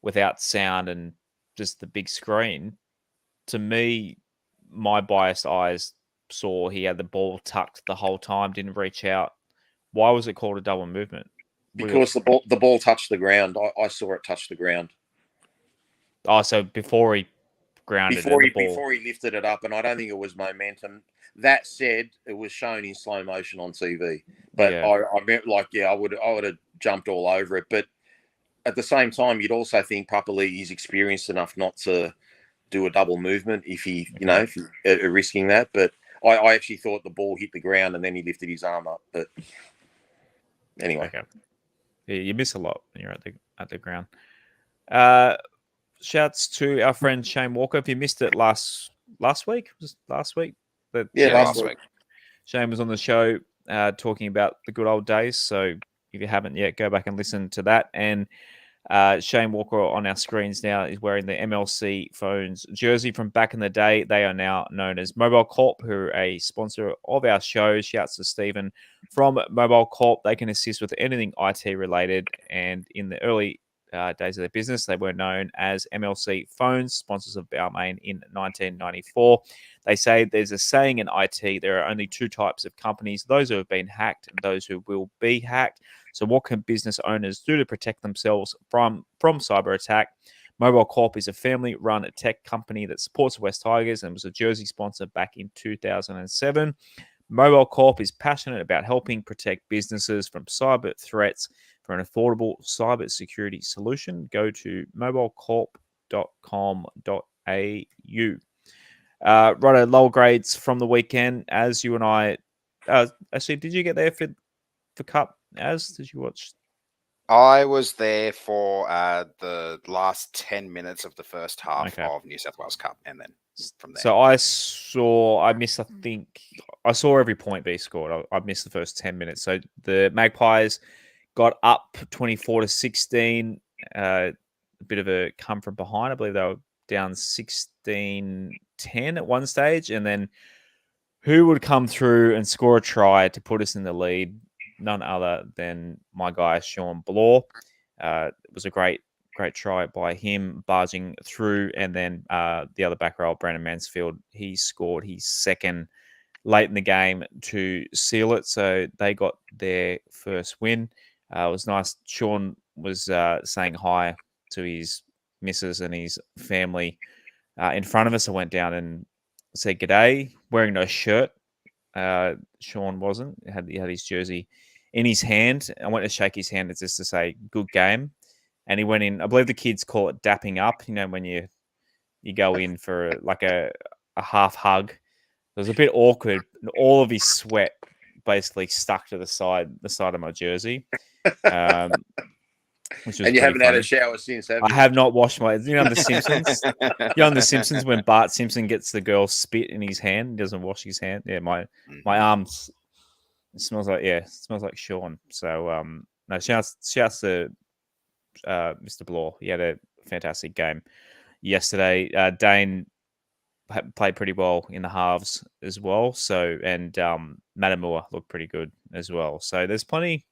without sound and just the big screen, to me, my biased eyes saw he had the ball tucked the whole time, didn't reach out. Why was it called a double movement?
Because the ball touched the ground. I saw it touch the ground.
Oh, so before he grounded
before
he
he lifted it up, and I don't think it was momentum. That said, it was shown in slow motion on TV. But yeah. I would have jumped all over it. But at the same time, you'd also think Papali'i is experienced enough not to do a double movement if he risking that. But I actually thought the ball hit the ground and then he lifted his arm up. But anyway,
okay. Yeah, you miss a lot when you're at the ground. Shouts to our friend Shane Walker. If you missed it last week, was it last week?
Last week.
Shane was on the show talking about the good old days. So if you haven't yet, go back and listen to that. And Shane Walker on our screens now is wearing the MLC Phones jersey from back in the day. They are now known as Mobile Corp, who are a sponsor of our show. Shouts to Stephen from Mobile Corp. They can assist with anything IT related. And in the early days of their business, they were known as MLC Phones, sponsors of Balmain in 1994. They say there's a saying in IT, there are only 2 types of companies, those who have been hacked and those who will be hacked. So what can business owners do to protect themselves from cyber attack? Mobile Corp is a family-run tech company that supports West Tigers and was a jersey sponsor back in 2007. Mobile Corp is passionate about helping protect businesses from cyber threats. For an affordable cyber security solution, go to mobilecorp.com.au. Righto, lower grades from the weekend. As you and I, actually, did you get there for Cup? Did you watch?
I was there for the last 10 minutes of the first half of New South Wales Cup, and then from there.
So I missed, I think, I saw every point be scored. I missed the first 10 minutes. So the Magpies got up 24-16. A bit of a come from behind. I believe they were down 16-10 at one stage. And then who would come through and score a try to put us in the lead? None other than my guy, Jahream Bula. It was a great try by him barging through. And then the other back row, Brandon Mansfield, he scored his second late in the game to seal it. So they got their first win. It was nice. Sean was saying hi to his missus and his family in front of us. I went down and said g'day, wearing no shirt. Sean wasn't. He had his jersey in his hand. I went to shake his hand just to say good game. And he went in. I believe the kids call it dapping up. You know, when you go in for like a half hug. It was a bit awkward. All of his sweat basically stuck to the side of my jersey. Which was
and you haven't
funny.
had a shower since, have you?
I have not washed my. You know, on The Simpsons. The Simpsons, when Bart Simpson gets the girl spit in his hand, he doesn't wash his hand. Yeah, my arms. It smells like Sean. So no, shouts to Mr. Blore. He had a fantastic game yesterday. Dane played pretty well in the halves as well. So and Matamua looked pretty good as well. So there's plenty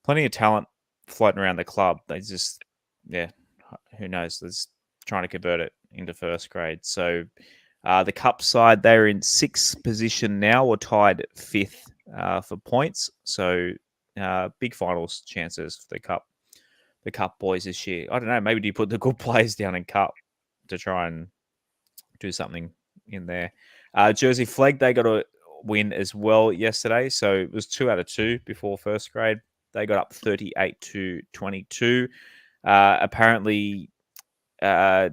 of talent floating around the club. They just, who knows? There's trying to convert it into first grade. So the Cup side, they're in 6th position now, or tied 5th for points. So big finals chances for the Cup boys this year. I don't know. Maybe do you put the good players down in Cup to try and do something in there? Jersey Flegg, they got a win as well yesterday. So it was 2 out of 2 before first grade. They got up 38-22. Apparently, De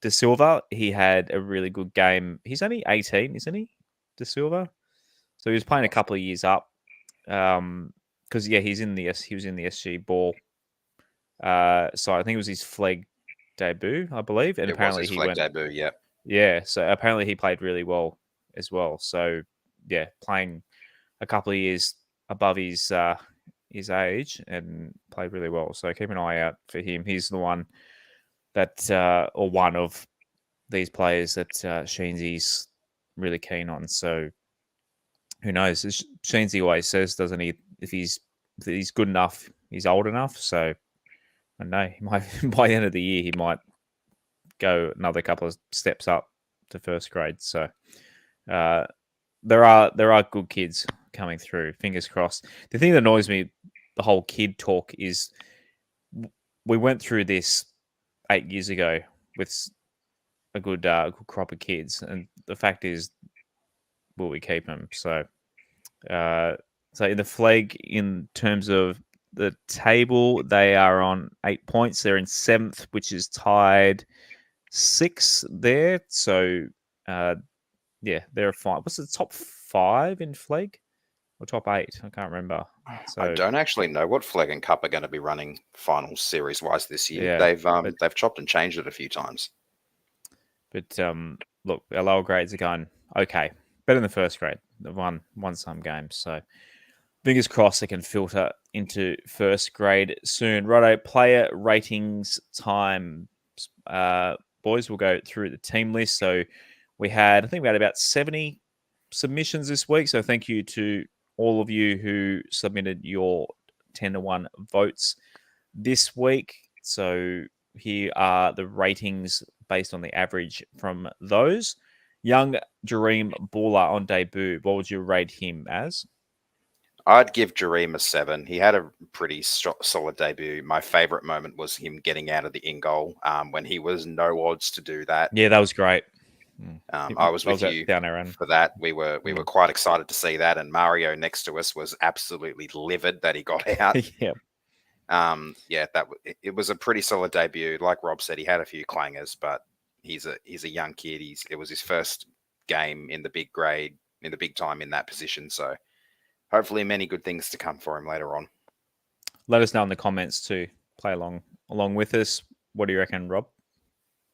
Silva, he had a really good game. He's only 18, isn't he, De Silva? So he was playing a couple of years up. Because he was in the SG Ball. So I think it was his Flegg debut, I believe. And apparently he went
debut, yeah.
Yeah, so apparently he played really well as well. So yeah, playing a couple of years above his age and played really well. So keep an eye out for him. He's the one that, or one of these players that Sheensy's really keen on. So who knows? As Sheensy always says, doesn't he? If he's good enough, he's old enough. So I know he might by the end of the year he might go another couple of steps up to first grade. So there are good kids coming through. Fingers crossed. The thing that annoys me, the whole kid talk, is we went through this 8 years ago with a good crop of kids, and the fact is, will we keep them? So, so in the Flegg, in terms of the table, they are on 8 points. They're in 7th, which is tied 6 there. So, they're fine. What's the top 5 in Flegg? Or top 8? I can't remember. So,
I don't actually know what Flegg and Cup are going to be running finals series wise this year.
Yeah,
they've chopped and changed it a few times.
But look, our lower grades are going okay, better than the first grade. They've won some games, so fingers crossed they can filter into first grade soon. Righto, player ratings time. Boys, we'll go through the team list. So I think we had about 70 submissions this week. So thank you to all of you who submitted your 10-1 votes this week. So here are the ratings based on the average from those. Young Jahream Bula on debut. What would you rate him as?
I'd give Jahream a 7. He had a pretty solid debut. My favourite moment was him getting out of the in goal when he was no odds to do that.
Yeah, that was great.
I was with you for that. We were quite excited to see that, and Mario next to us was absolutely livid that he got out.
Yeah.
It was a pretty solid debut. Like Rob said, he had a few clangers, but he's a young kid. It was his first game in the big grade, in the big time in that position. So hopefully many good things to come for him later on.
Let us know in the comments to play along with us. What do you reckon, Rob?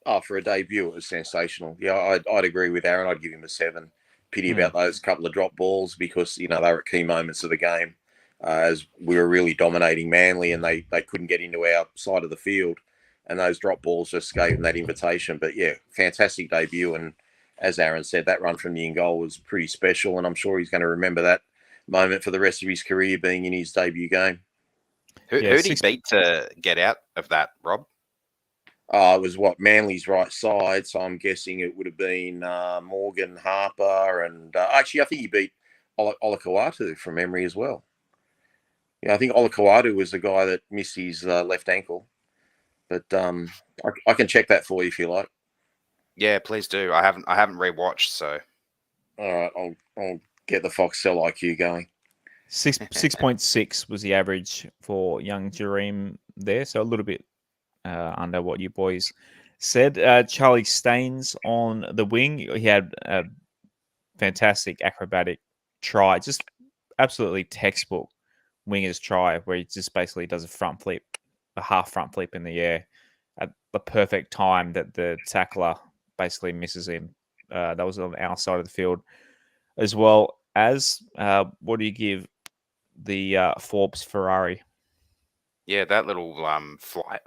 Oh, for a debut, it was sensational. Yeah, I'd agree with Aaron. I'd give him a 7. Pity about those couple of drop balls because, they were at key moments of the game as we were really dominating Manly and they couldn't get into our side of the field. And those drop balls just gave him that invitation. But, yeah, fantastic debut. And as Aaron said, that run from the in goal was pretty special. And I'm sure he's going to remember that moment for the rest of his career being in his debut game.
Who did he beat to get out of that, Rob?
It was Manly's right side, so I'm guessing it would have been Morgan Harper, and actually I think he beat Olakau'atu from memory as well. Yeah, I think Olakau'atu was the guy that missed his left ankle, but I can check that for you if you like.
Yeah, please do. I haven't rewatched, so.
All right, I'll get the Foxtel IQ going.
6.6 was the average for young Jahream there, so a little bit under what you boys said. Charlie Staines on the wing. He had a fantastic acrobatic try, just absolutely textbook winger's try, where he just basically does a half front flip in the air at the perfect time that the tackler basically misses him. That was on our side of the field as well. As what do you give the Forbes Ferrari?
Yeah, that little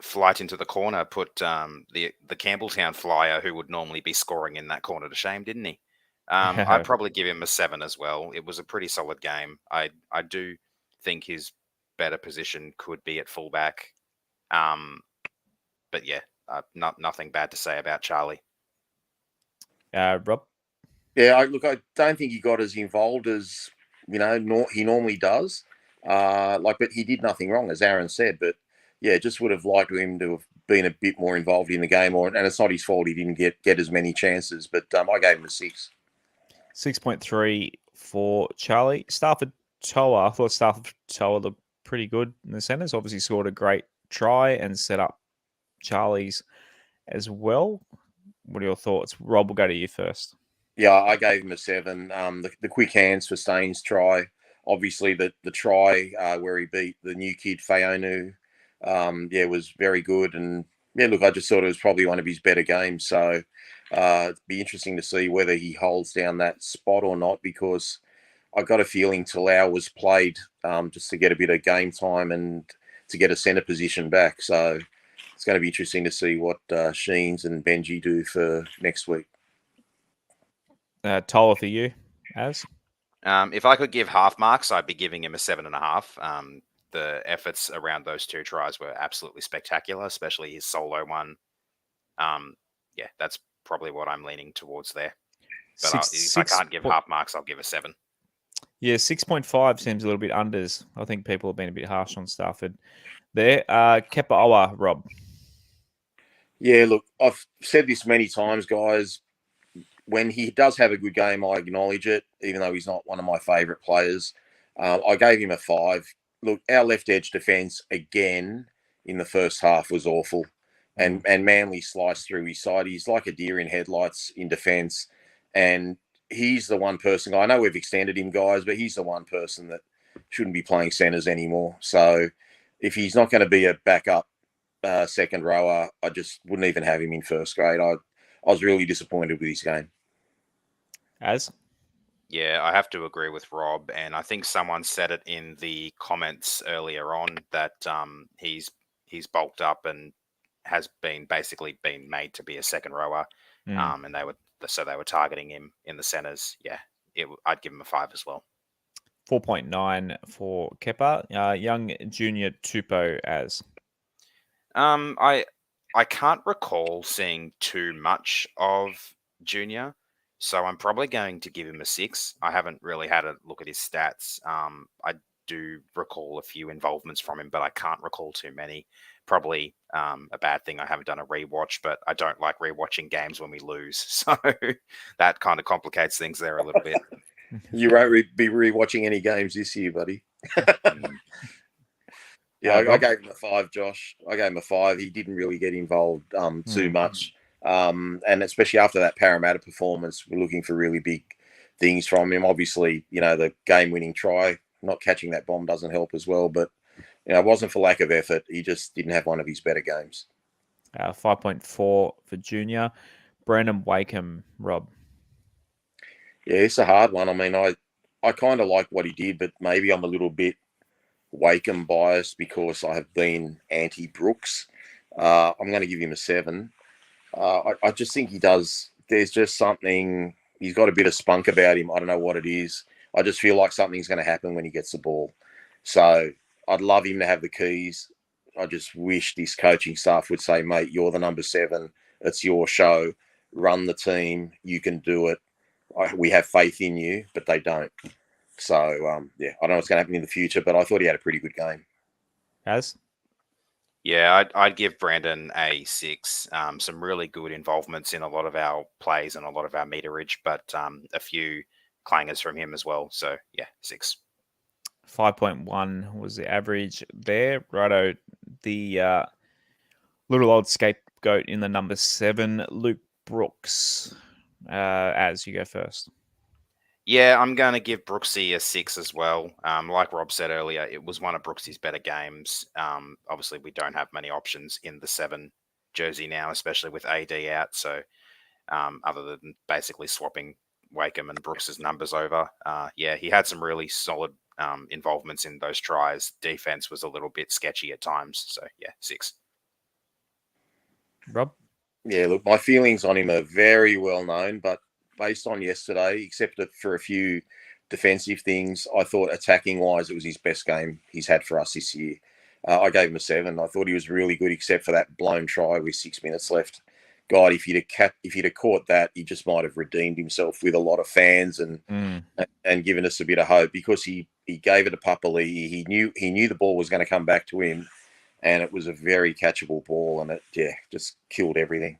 flight into the corner put the Campbelltown flyer, who would normally be scoring in that corner, to shame, didn't he? I'd probably give him a 7 as well. It was a pretty solid game. I do think his better position could be at fullback. But yeah, nothing bad to say about Charlie.
Rob?
Yeah, I don't think he got as involved as he normally does. But he did nothing wrong, as Aaron said. But yeah, just would have liked him to have been a bit more involved in the game. And it's not his fault he didn't get as many chances. But I gave him a 6.
6.3 for Charlie. Stafford Toa. I thought Stafford Toa looked pretty good in the centres. Obviously scored a great try and set up Charlie's as well. What are your thoughts? Rob, we'll go to you first.
Yeah, I gave him a 7. The quick hands for Staines' try. Obviously, the try where he beat the new kid, Fayonu, was very good. And, I just thought it was probably one of his better games. So it'd be interesting to see whether he holds down that spot or not, because I got a feeling Talau was played just to get a bit of game time and to get a centre position back. So it's going to be interesting to see what Sheens and Benji do for next week.
Tola for you, Az?
If I could give half marks, I'd be giving him a 7.5. The efforts around those 2 tries were absolutely spectacular, especially his solo one. That's probably what I'm leaning towards there. But if I can't give half marks, I'll give a 7.
Yeah, 6.5 seems a little bit unders. I think people have been a bit harsh on Stafford there. Kepa, Rob.
Yeah, look, I've said this many times, guys. When he does have a good game, I acknowledge it, even though he's not one of my favourite players. I gave him a 5. Look, our left edge defence again in the first half was awful, and Manly sliced through his side. He's like a deer in headlights in defence, and he's the one person. I know we've extended him, guys, but he's the one person that shouldn't be playing centres anymore. So if he's not going to be a backup second rower, I just wouldn't even have him in first grade. I was really disappointed with his game.
Az?
Yeah, I have to agree with Rob, and I think someone said it in the comments earlier on that he's bulked up and has basically been made to be a second rower, and they were targeting him in the centres. Yeah, I'd give him a 5 as well.
4.9 for Kepa. Young junior Tupou, Az?
I can't recall seeing too much of Junior, so I'm probably going to give him a 6. I haven't really had a look at his stats. I do recall a few involvements from him, but I can't recall too many. Probably a bad thing. I haven't done a rewatch, but I don't like rewatching games when we lose, so that kind of complicates things there a little bit.
You won't be rewatching any games this year, buddy. Yeah, I gave him a 5, Josh. I gave him a 5. He didn't really get involved too much. And especially after that Parramatta performance, we're looking for really big things from him. Obviously, the game-winning try, not catching that bomb doesn't help as well. But it wasn't for lack of effort. He just didn't have one of his better games.
5.4 for Junior. Brandon Wakeham, Rob.
Yeah, it's a hard one. I mean, I kind of like what he did, but maybe I'm a little bit Wakeham biased because I have been anti-Brooks. I'm going to give him a 7. I just think he does. There's just something. He's got a bit of spunk about him. I don't know what it is. I just feel like something's going to happen when he gets the ball. So I'd love him to have the keys. I just wish this coaching staff would say, mate, you're the number 7. It's your show. Run the team. You can do it. We have faith in you, but they don't. So, I don't know what's going to happen in the future, but I thought he had a pretty good game.
As?
Yeah, I'd give Brandon a 6. Some really good involvements in a lot of our plays and a lot of our meterage, but a few clangers from him as well. So, yeah, 6.
5.1 was the average there. Righto, the little old scapegoat in the number 7, Luke Brooks. As you go first.
Yeah, I'm going to give Brooksy a 6 as well. Like Rob said earlier, it was one of Brooksy's better games. Obviously, we don't have many options in the 7 jersey now, especially with AD out. So, other than basically swapping Wakeham and Brooks's numbers over, he had some really solid involvements in those tries. Defense was a little bit sketchy at times. So, yeah, 6.
Rob?
Yeah, look, my feelings on him are very well known, but based on yesterday, except for a few defensive things, I thought attacking-wise, it was his best game he's had for us this year. I gave him a 7. I thought he was really good, except for that blown try with 6 minutes left. God, if he'd have caught that, he just might have redeemed himself with a lot of fans and given us a bit of hope, because he gave it to Papali. He knew the ball was going to come back to him, and it was a very catchable ball, and it just killed everything.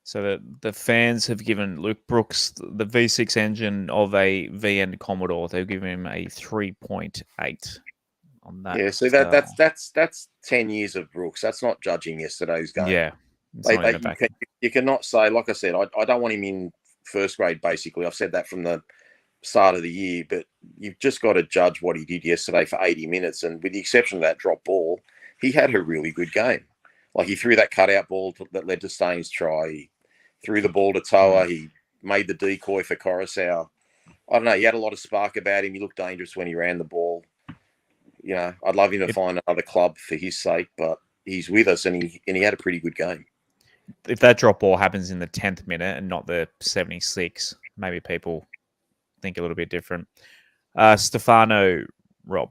So the fans have given Luke Brooks the V6 engine of a VN Commodore. They've given him a 3.8 on that.
Yeah, so that's 10 years of Brooks. That's not judging yesterday's game.
Yeah,
you cannot say, like I said, I don't want him in first grade. Basically, I've said that from the start of the year. But you've just got to judge what he did yesterday for 80 minutes, and with the exception of that drop ball, he had a really good game. Like, he threw that cutout ball that led to Staines' try. He threw the ball to Toa. He made the decoy for Coruscant. I don't know. He had a lot of spark about him. He looked dangerous when he ran the ball. I'd love him to find another club for his sake, but he's with us, and he had a pretty good game.
If that drop ball happens in the 10th minute and not the 76, maybe people think a little bit different. Stefano, Rob.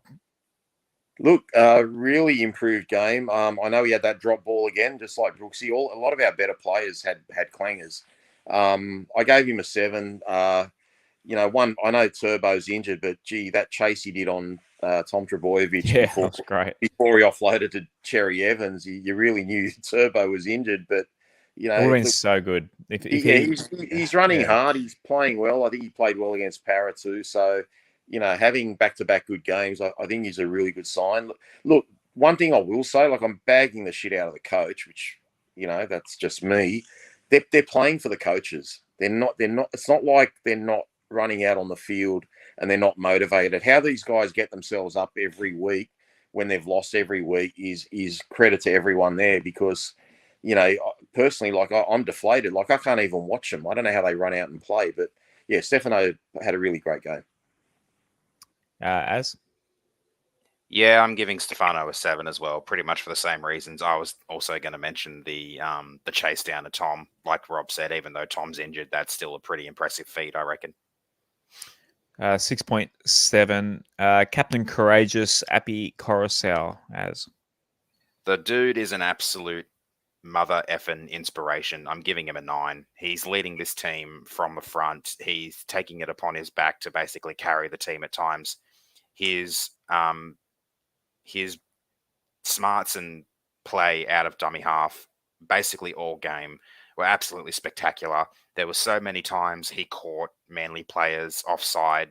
Look, really improved game. I know he had that drop ball again, just like Brooksy. A lot of our better players had clangers. I gave him a 7. I know Turbo's injured, but gee, that chase he did on Tom Trebojevic before he offloaded to Cherry Evans, you really knew Turbo was injured. But
it would have been so good.
He's running hard. He's playing well. I think he played well against Para too. So, having back-to-back good games, I think is a really good sign. Look, one thing I will say, like, I'm bagging the shit out of the coach, which, that's just me. They're playing for the coaches. They're not. It's not like they're not running out on the field and they're not motivated. How these guys get themselves up every week when they've lost every week is credit to everyone there, because, personally, like, I'm deflated. Like, I can't even watch them. I don't know how they run out and play, but yeah, Stefano had a really great game.
As?
Yeah, I'm giving Stefano a 7 as well, pretty much for the same reasons. I was also going to mention the chase down to Tom. Like Rob said, even though Tom's injured, that's still a pretty impressive feat, I reckon.
6.7. Captain Courageous, Appy Coruscant, as?
The dude is an absolute mother effing inspiration. I'm giving him a 9. He's leading this team from the front. He's taking it upon his back to basically carry the team at times. His smarts and play out of dummy half, basically all game, were absolutely spectacular. There were so many times he caught Manly players offside.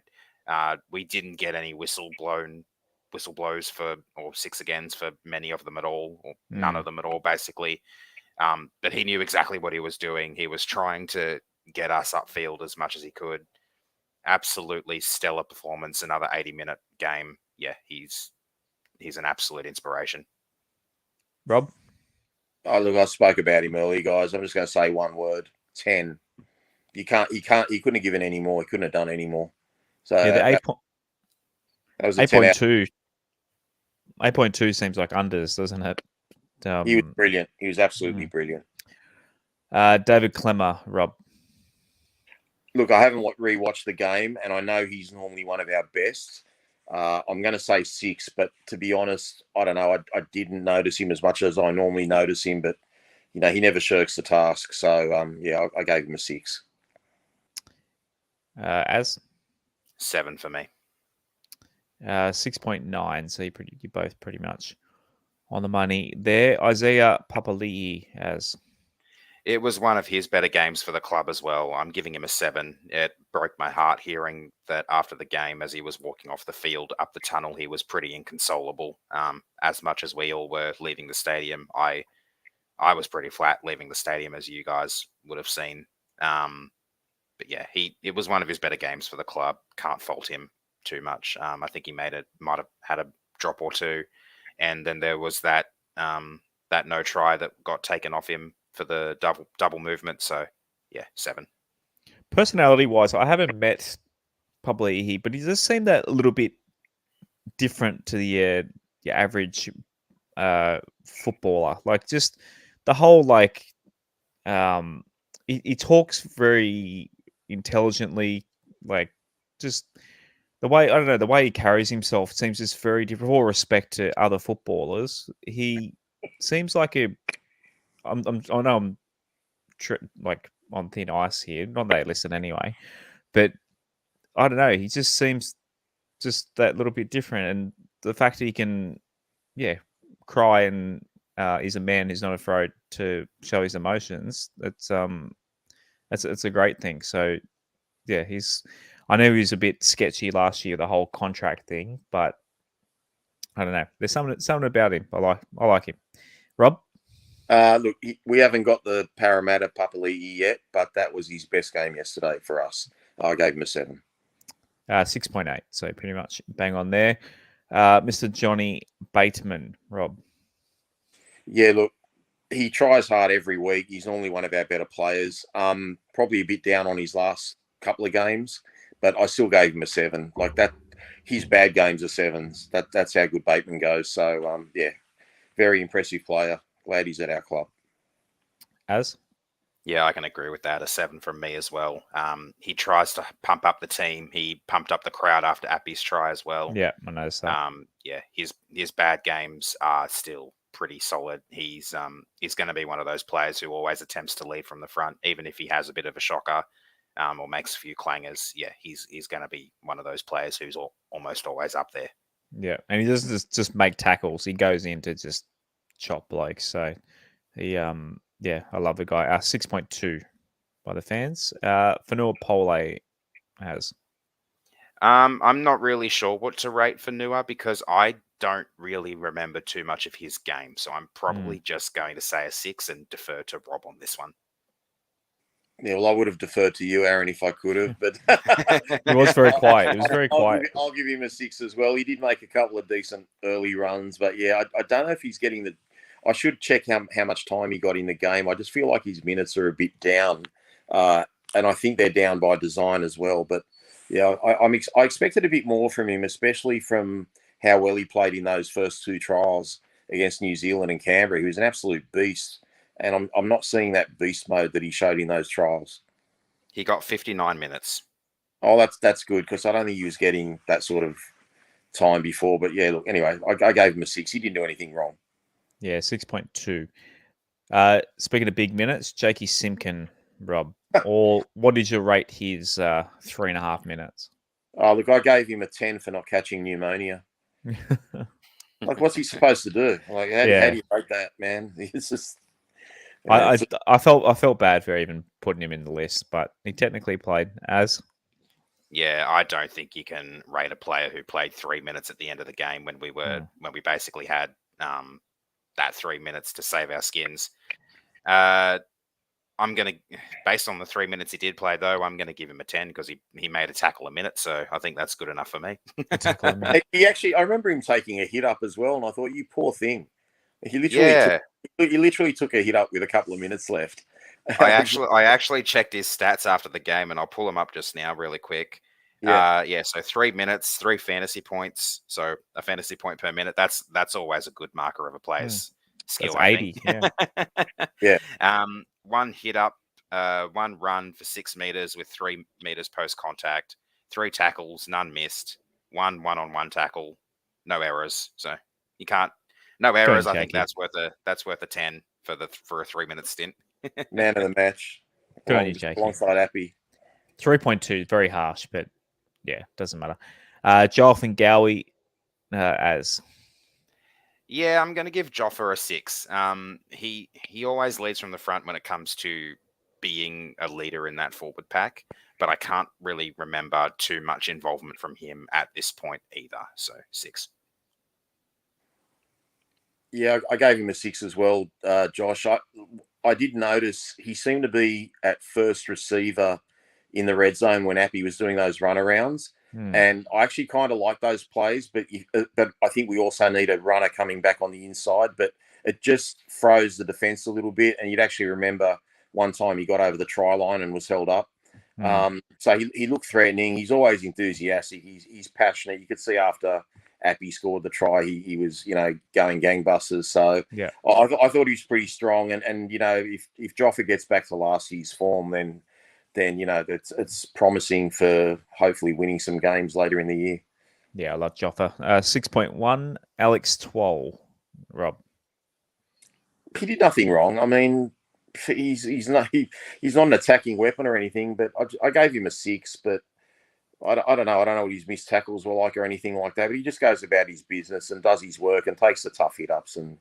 We didn't get any whistle blows or 6 agains for many of them at all, or none of them at all, basically. But he knew exactly what he was doing. He was trying to get us upfield as much as he could. Absolutely stellar performance. Another 80-minute game. Yeah, he's an absolute inspiration.
Rob?
Oh, look, I spoke about him earlier, guys. I'm just going to say one word: 10. He couldn't have given any more. He couldn't have done any more. So
Yeah, the
that was a 10 out.
8.2 seems like unders, doesn't it?
He was brilliant. He was absolutely brilliant.
David Clemmer, Rob.
Look, I haven't rewatched the game, and I know he's normally one of our best. I'm going to say 6, but to be honest, I don't know. I didn't notice him as much as I normally notice him, but he never shirks the task. So yeah, I gave him a 6.
As
7 for me.
6.9. So you're both pretty much on the money there. Isaiah Papali'i as.
It was one of his better games for the club as well. I'm giving him a 7. It broke my heart hearing that after the game, as he was walking off the field up the tunnel, he was pretty inconsolable. As much as we all were leaving the stadium, I was pretty flat leaving the stadium, as you guys would have seen. But yeah, it was one of his better games for the club. Can't fault him too much. I think he might have had a drop or two, and then there was that no try that got taken off him for the double movement. So yeah, 7.
Personality wise, I haven't met Papali'i, but he does seem that a little bit different to the your average footballer. Like just the whole he talks very intelligently, like just the way the way he carries himself seems just very different. With all respect to other footballers, he seems like I know I'm like on thin ice here. Not that I listen anyway, but I don't know. He just seems just that little bit different, and the fact that he can, cry and is a man who's not afraid to show his emotions. It's a great thing. So yeah, I know he was a bit sketchy last year, the whole contract thing, but I don't know. There's something about him. I like him. Rob?
Look, we haven't got the Parramatta Papali'i yet, but that was his best game yesterday for us. I gave him a 7.
6.8. So pretty much bang on there. Mr. Johnny Bateman, Rob.
Yeah, look, he tries hard every week. He's normally one of our better players. Probably a bit down on his last couple of games, but I still gave him a 7. Like that, his bad games are 7s. That's how good Bateman goes. So yeah, very impressive player. Glad he's at our club.
As?
Yeah, I can agree with that. A 7 from me as well. He tries to pump up the team. He pumped up the crowd after Appy's try as well.
Yeah, I noticed that.
Yeah, his bad games are still pretty solid. He's going to be one of those players who always attempts to lead from the front, even if he has a bit of a shocker or makes a few clangers. Yeah, he's going to be one of those players who's almost always up there.
Yeah, and he doesn't just make tackles. He goes in to just chop blokes. So he yeah, I love the guy. 6.2 by the fans. Fanua Pole has.
I'm not really sure what to rate for Nua because I don't really remember too much of his game. So I'm probably just going to say a 6 and defer to Rob on this one.
Yeah, well, I would have deferred to you, Aaron, if I could have, but
He was very quiet. It was very quiet.
I'll give him a 6 as well. He did make a couple of decent early runs, but yeah, I don't know if he's getting the. I should check how much time he got in the game. I just feel like his minutes are a bit down, and I think they're down by design as well. But yeah, I expected a bit more from him, especially from how well he played in those first 2 trials against New Zealand and Canberra. He was an absolute beast. And I'm not seeing that beast mode that he showed in those trials.
He got 59 minutes.
Oh, that's good because I don't think he was getting that sort of time before. But yeah, look, anyway, I gave him a 6. He didn't do anything wrong.
Yeah, 6.2. Speaking of big minutes, Jakey Simkin, Rob, or what did you rate his 3.5 minutes?
Oh, look, I gave him a 10 for not catching pneumonia. Like, what's he supposed to do? Like, how do you rate that, man? It's just.
I felt bad for even putting him in the list, but he technically played as.
Yeah, I don't think you can rate a player who played 3 minutes at the end of the game when we basically had that 3 minutes to save our skins. I'm going to, based on the 3 minutes he did play, though, I'm going to give him a 10 because he made a tackle a minute. So I think that's good enough for me.
A tackle a minute.
He actually, I remember him taking a hit up as well, and I thought, you poor thing. He literally took a hit up with a couple of minutes left.
I actually checked his stats after the game, and I'll pull them up just now really quick.
Yeah.
So 3 minutes, 3 fantasy points. So a fantasy point per minute. That's always a good marker of a player's skill.
That's 80.
Yeah.
One hit up, one run for 6 meters with 3 meters post contact, 3 tackles, none missed, one-on-one tackle, no errors. So you can't, no errors. I think that's worth a 10 for a 3 minute stint.
Man of the match.
Good on you, Jake.
Alongside Appy.
3.2, very harsh, but yeah, doesn't matter. Jonathan Gowie as.
Yeah, I'm going to give Joffa a 6. He always leads from the front when it comes to being a leader in that forward pack, but I can't really remember too much involvement from him at this point either. So 6.
Yeah, I gave him a 6 as well, Josh. I did notice he seemed to be at first receiver in the red zone when Appy was doing those runarounds. And I actually kind of like those plays, but I think we also need a runner coming back on the inside. But it just froze the defense a little bit. And you'd actually remember one time he got over the try line and was held up. So he looked threatening. He's always enthusiastic. He's passionate. You could see after Appy scored the try, he was, going gangbusters. So
yeah,
I thought he was pretty strong. And if Joffa gets back to last year's form, then it's promising for hopefully winning some games later in the year.
Yeah, I love Joffa. 6.1, Alex Twoll, Rob.
He did nothing wrong. I mean, he's not an attacking weapon or anything, but I gave him a 6, but I don't know. I don't know what his missed tackles were like or anything like that, but he just goes about his business and does his work and takes the tough hit-ups and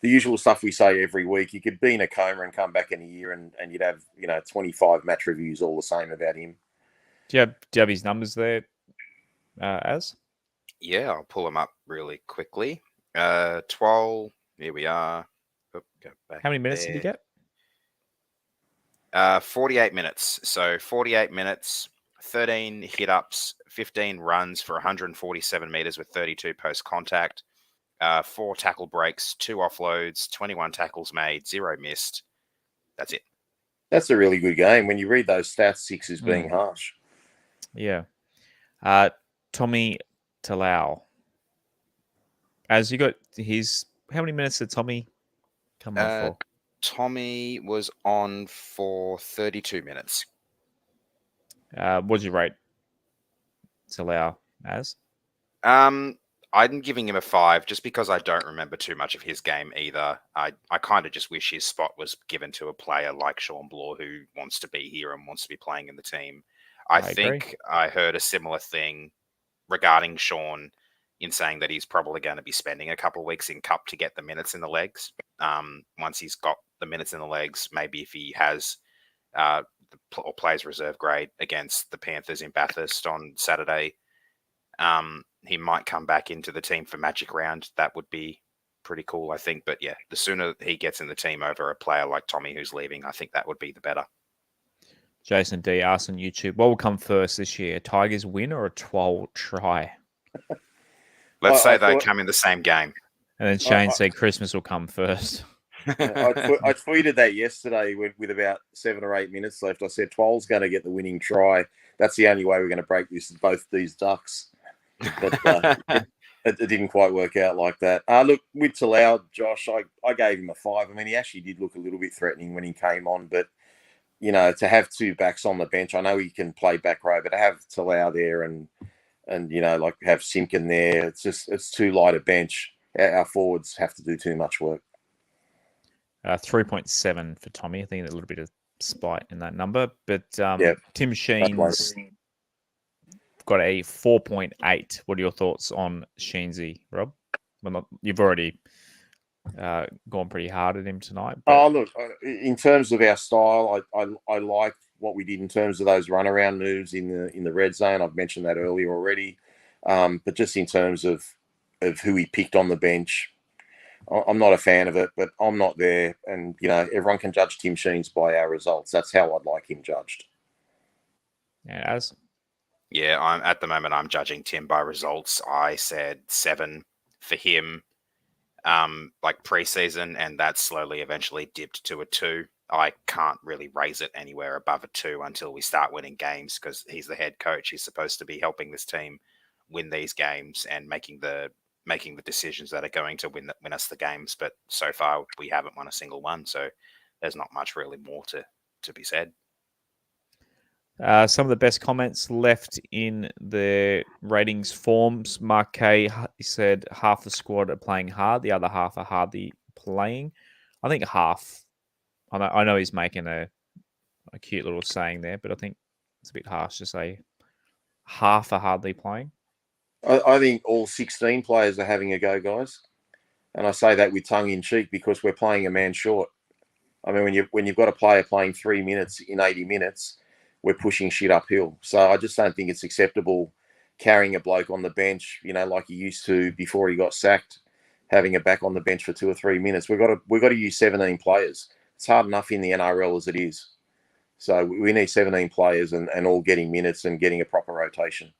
the usual stuff we say every week. You could be in a coma and come back in a year and you'd have, 25 match reviews all the same about him.
Do you have his numbers there, Az?
Yeah, I'll pull them up really quickly. 12, here we are. Go back.
How many minutes did he get?
48 minutes. So 48 minutes, 13 hit-ups, 15 runs for 147 meters with 32 post-contact. 4 tackle breaks, 2 offloads, 21 tackles made, 0 missed. That's it.
That's a really good game. When you read those stats, 6 is being harsh.
Yeah. Tommy Talau. As you got how many minutes did Tommy come on for?
Tommy was on for 32 minutes.
What did you rate Talau as?
I'm giving him a 5 just because I don't remember too much of his game either. I kind of just wish his spot was given to a player like Sean Bloor who wants to be here and wants to be playing in the team. I think I heard a similar thing regarding Sean in saying that he's probably going to be spending a couple of weeks in Cup to get the minutes in the legs. Once he's got the minutes in the legs, maybe if he has or plays reserve grade against the Panthers in Bathurst on Saturday, he might come back into the team for Magic Round. That would be pretty cool, I think. But yeah, the sooner he gets in the team over a player like Tommy who's leaving, I think that would be the better.
Jason D asked on YouTube, what will come first this year? A Tigers win or a Twoll try?
Let's say they come in the same game.
And then Shane said Christmas will come first.
I tweeted that yesterday with about 7 or 8 minutes left. I said Twoll's going to get the winning try. That's the only way we're going to break both these ducks. But it didn't quite work out like that. Look, with Talau, Josh, I gave him a 5. I mean, he actually did look a little bit threatening when he came on, but to have 2 backs on the bench, I know he can play back row, but to have Talau there and have Simkin there, it's too light a bench. Our forwards have to do too much work.
3.7 for Tommy. I think a little bit of spite in that number, but Tim Sheen's got a 4.8. What are your thoughts on Sheensy, Rob? Well, you've already gone pretty hard at him tonight.
But... look, in terms of our style, I like what we did in terms of those runaround moves in the red zone. I've mentioned that earlier already. But just in terms of who he picked on the bench, I'm not a fan of it, but I'm not there. And, everyone can judge Tim Sheens by our results. That's how I'd like him judged.
Yeah, as
Yeah, at the moment I'm judging Tim by results. I said 7 for him, like preseason, and that slowly eventually dipped to a 2. I can't really raise it anywhere above a 2 until we start winning games, because he's the head coach. He's supposed to be helping this team win these games and making the decisions that are going to win us the games. But so far we haven't won a single one, so there's not much really more to be said.
some of the best comments left in the ratings forms. Mark K said half the squad are playing hard, the other half are hardly playing. I think half. I know he's making a cute little saying there, but I think it's a bit harsh to say half are hardly playing.
I think all 16 players are having a go, guys. And I say that with tongue in cheek because we're playing a man short. I mean, when you've got a player playing 3 minutes in 80 minutes, we're pushing shit uphill. So I just don't think it's acceptable carrying a bloke on the bench, like he used to before he got sacked, having a back on the bench for 2 or 3 minutes. We've got to use 17 players. It's hard enough in the NRL as it is. So we need 17 players and all getting minutes and getting a proper rotation.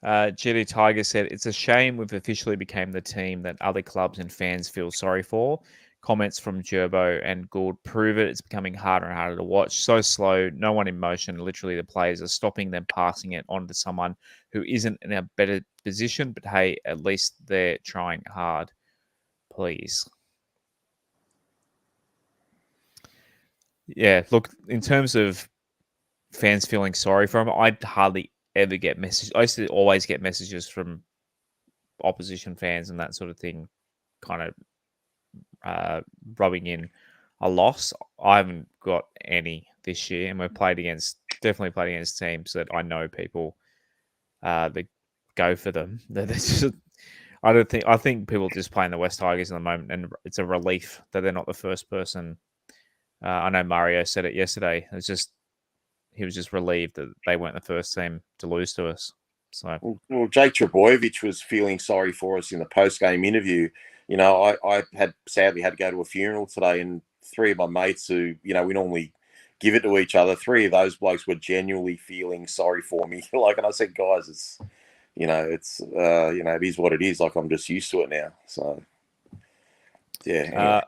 GD Tiger said, it's a shame we've officially became the team that other clubs and fans feel sorry for. Comments from Gerbo and Gould prove it. It's becoming harder and harder to watch. So slow, no one in motion. Literally, the players are stopping them passing it on to someone who isn't in a better position. But hey, at least they're trying hard. Please. Yeah, look, in terms of fans feeling sorry for him, I'd hardly ever get messages. I used to always get messages from opposition fans and that sort of thing, kind of rubbing in a loss. I haven't got any this year, and we've definitely played against teams that I know people that go for them. I think people just playing the West Tigers at the moment, and it's a relief that they're not the first person. I know Mario said it yesterday. He was just relieved that they weren't the first team to lose to us. So,
well, Jake Trebojevic was feeling sorry for us in the post-game interview. I had sadly had to go to a funeral today, and 3 of my mates who, we normally give it to each other, 3 of those blokes were genuinely feeling sorry for me. And I said, guys, it's, it is what it is. Like, I'm just used to it now. So, yeah.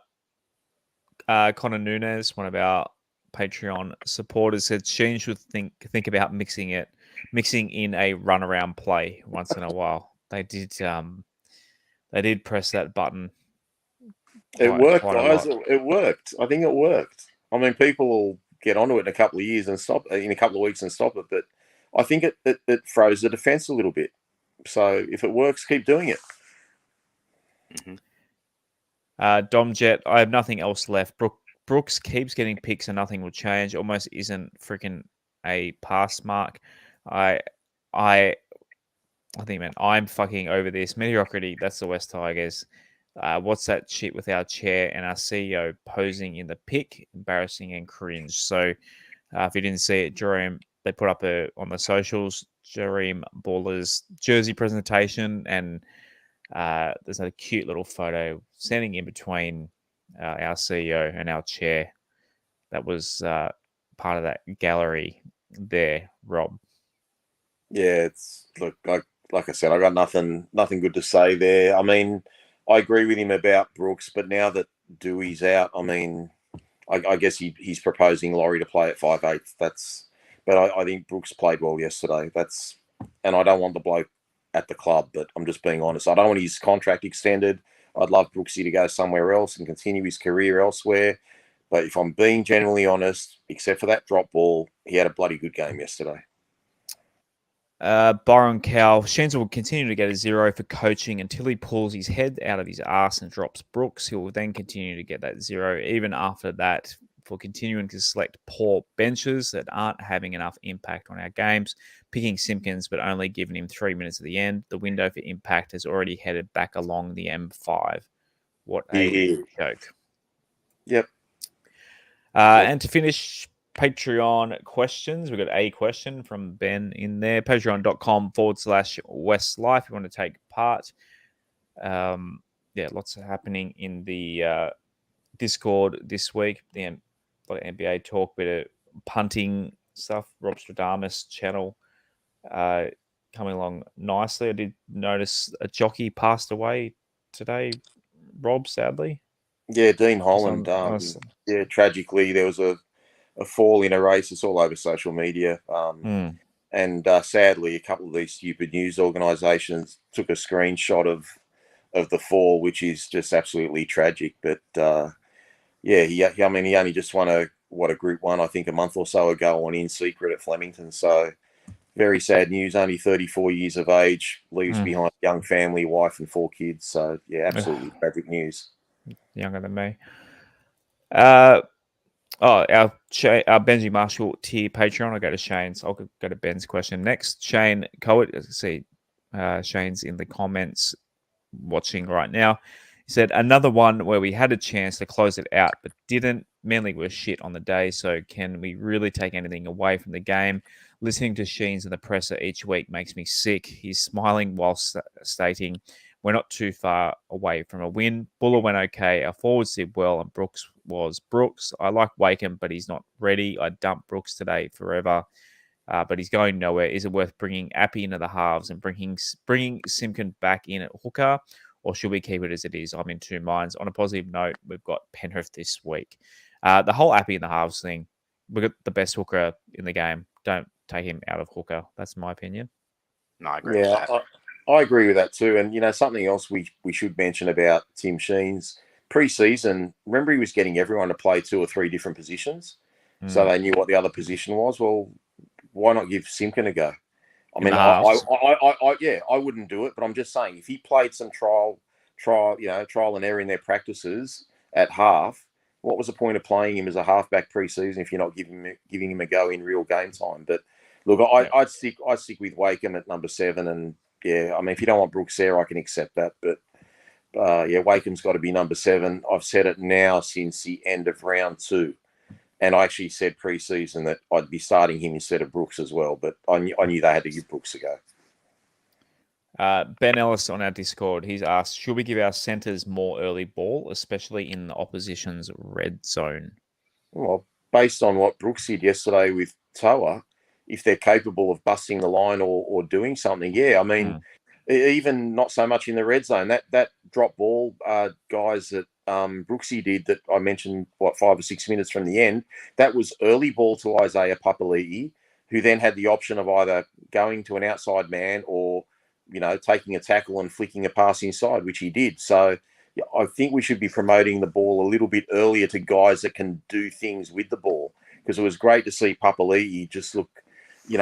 Anyway. Connor Nunez, one of our Patreon supporters, said Sheen should think about mixing in a runaround play once in a while. They did press that button.
It worked, guys. It worked. I think it worked. I mean, people will get onto it in a couple of years and stop in a couple of weeks and stop it, but I think it froze the defense a little bit. So if it works, keep doing it.
Mm-hmm.
Domjet, I have nothing else left. Brooks keeps getting picks and nothing will change. Almost isn't freaking a pass mark. I think, man, I'm fucking over this. Mediocrity, that's the West Tigers. What's that shit with our chair and our CEO posing in the pic? Embarrassing and cringe. So if you didn't see it, Jahream, they put up on the socials, Jahream Bula's jersey presentation, and there's a cute little photo standing in between our CEO and our chair. That was part of that gallery there, Rob.
Yeah, like I said, I got nothing good to say there. I mean, I agree with him about Brooks, but now that Dewey's out, I mean, I guess he's proposing Laurie to play at 5'8". But I think Brooks played well yesterday. And I don't want the bloke at the club, but I'm just being honest. I don't want his contract extended. I'd love Brooksy to go somewhere else and continue his career elsewhere. But if I'm being genuinely honest, except for that drop ball, he had a bloody good game yesterday.
Byron Cow, Shenzel will continue to get a 0 for coaching until he pulls his head out of his ass and drops Brooks. He will then continue to get that 0 even after that for continuing to select poor benches that aren't having enough impact on our games. Picking Simpkins, but only giving him 3 minutes at the end. The window for impact has already headed back along the M5. What a joke.
Yep.
And to finish, Patreon questions. We've got a question from Ben in there. Patreon.com/WestsLife. If you want to take part. lots happening in the Discord this week. A lot of NBA talk, bit of punting stuff. Rob Stradamus channel coming along nicely. I did notice a jockey passed away today, Rob, sadly.
Yeah, Dean Holland. Tragically, there was a fall in a race. It's all over social media. And sadly, a couple of these stupid news organisations took a screenshot of the fall, which is just absolutely tragic. But he only just won a Group 1, I think, a month or so ago on In Secret at Flemington. So very sad news. Only 34 years of age, leaves behind a young family, wife and 4 kids. So yeah, absolutely tragic news.
Younger than me. Our Benji Marshall tier Patreon. I'll go to Shane's. I'll go to Ben's question next. Shane Coet, Shane's in the comments watching right now. He said, another one where we had a chance to close it out, but didn't. Manly were shit on the day, so can we really take anything away from the game? Listening to Sheens in the presser each week makes me sick. He's smiling while stating, we're not too far away from a win. Bula went okay. Our forwards did well, and Brooks was Brooks. I like Wakeham, but he's not ready. I dumped Brooks today forever, but he's going nowhere. Is it worth bringing Appy into the halves and bringing Simpkin back in at hooker, or should we keep it as it is? I'm in two minds. On a positive note, we've got Penrith this week. The whole Appy in the halves thing, we've got the best hooker in the game. Don't take him out of hooker. That's my opinion.
No, I agree with that.
I agree with that too. And, something else we should mention about Tim Sheens. Pre-season, remember he was getting everyone to play 2 or 3 different positions, so they knew what the other position was. Well, why not give Simpkin a go? I mean, I wouldn't do it, but I'm just saying if he played some trial and error in their practices at half, what was the point of playing him as a halfback pre-season if you're not giving him a go in real game time? But look, I'd stick with Wakeham at number 7, and I mean if you don't want Brooks there, I can accept that, but Wakeham's got to be number 7. I've said it now since the end of round 2. And I actually said pre-season that I'd be starting him instead of Brooks as well. But I knew they had to give Brooks a go.
Ben Ellis on our Discord, he's asked, should we give our centres more early ball, especially in the opposition's red zone?
Well, based on what Brooks did yesterday with Toa, if they're capable of busting the line or doing something, I mean, even not so much in the red zone. That drop ball, guys, that Brooksy did that I mentioned, 5 or 6 minutes from the end, that was early ball to Isaiah Papali'i, who then had the option of either going to an outside man or, taking a tackle and flicking a pass inside, which he did. So I think we should be promoting the ball a little bit earlier to guys that can do things with the ball, because it was great to see Papali'i just look,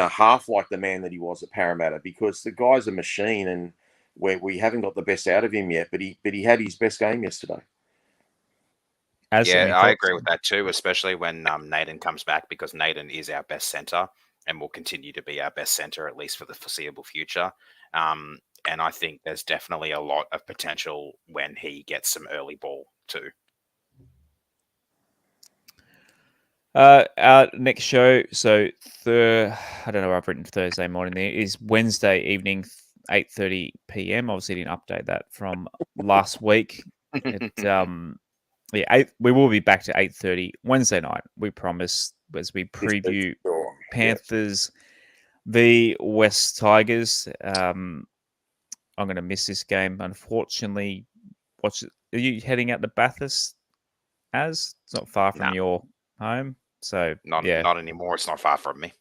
half like the man that he was at Parramatta, because the guy's a machine and we haven't got the best out of him yet, but he had his best game yesterday.
I agree with that too, especially when Naden comes back, because Naden is our best centre and will continue to be our best centre, at least for the foreseeable future. And I think there's definitely a lot of potential when he gets some early ball too.
Our next show, so I don't know where I've written Thursday morning there, is Wednesday evening, 8:30 p.m. Obviously didn't update that from last week. We will be back to 8:30 Wednesday night, we promise, as we preview Panthers v West Tigers. I'm going to miss this game, unfortunately. Are you heading out to Bathurst? It's not far from your home, so
not anymore. It's not far from me.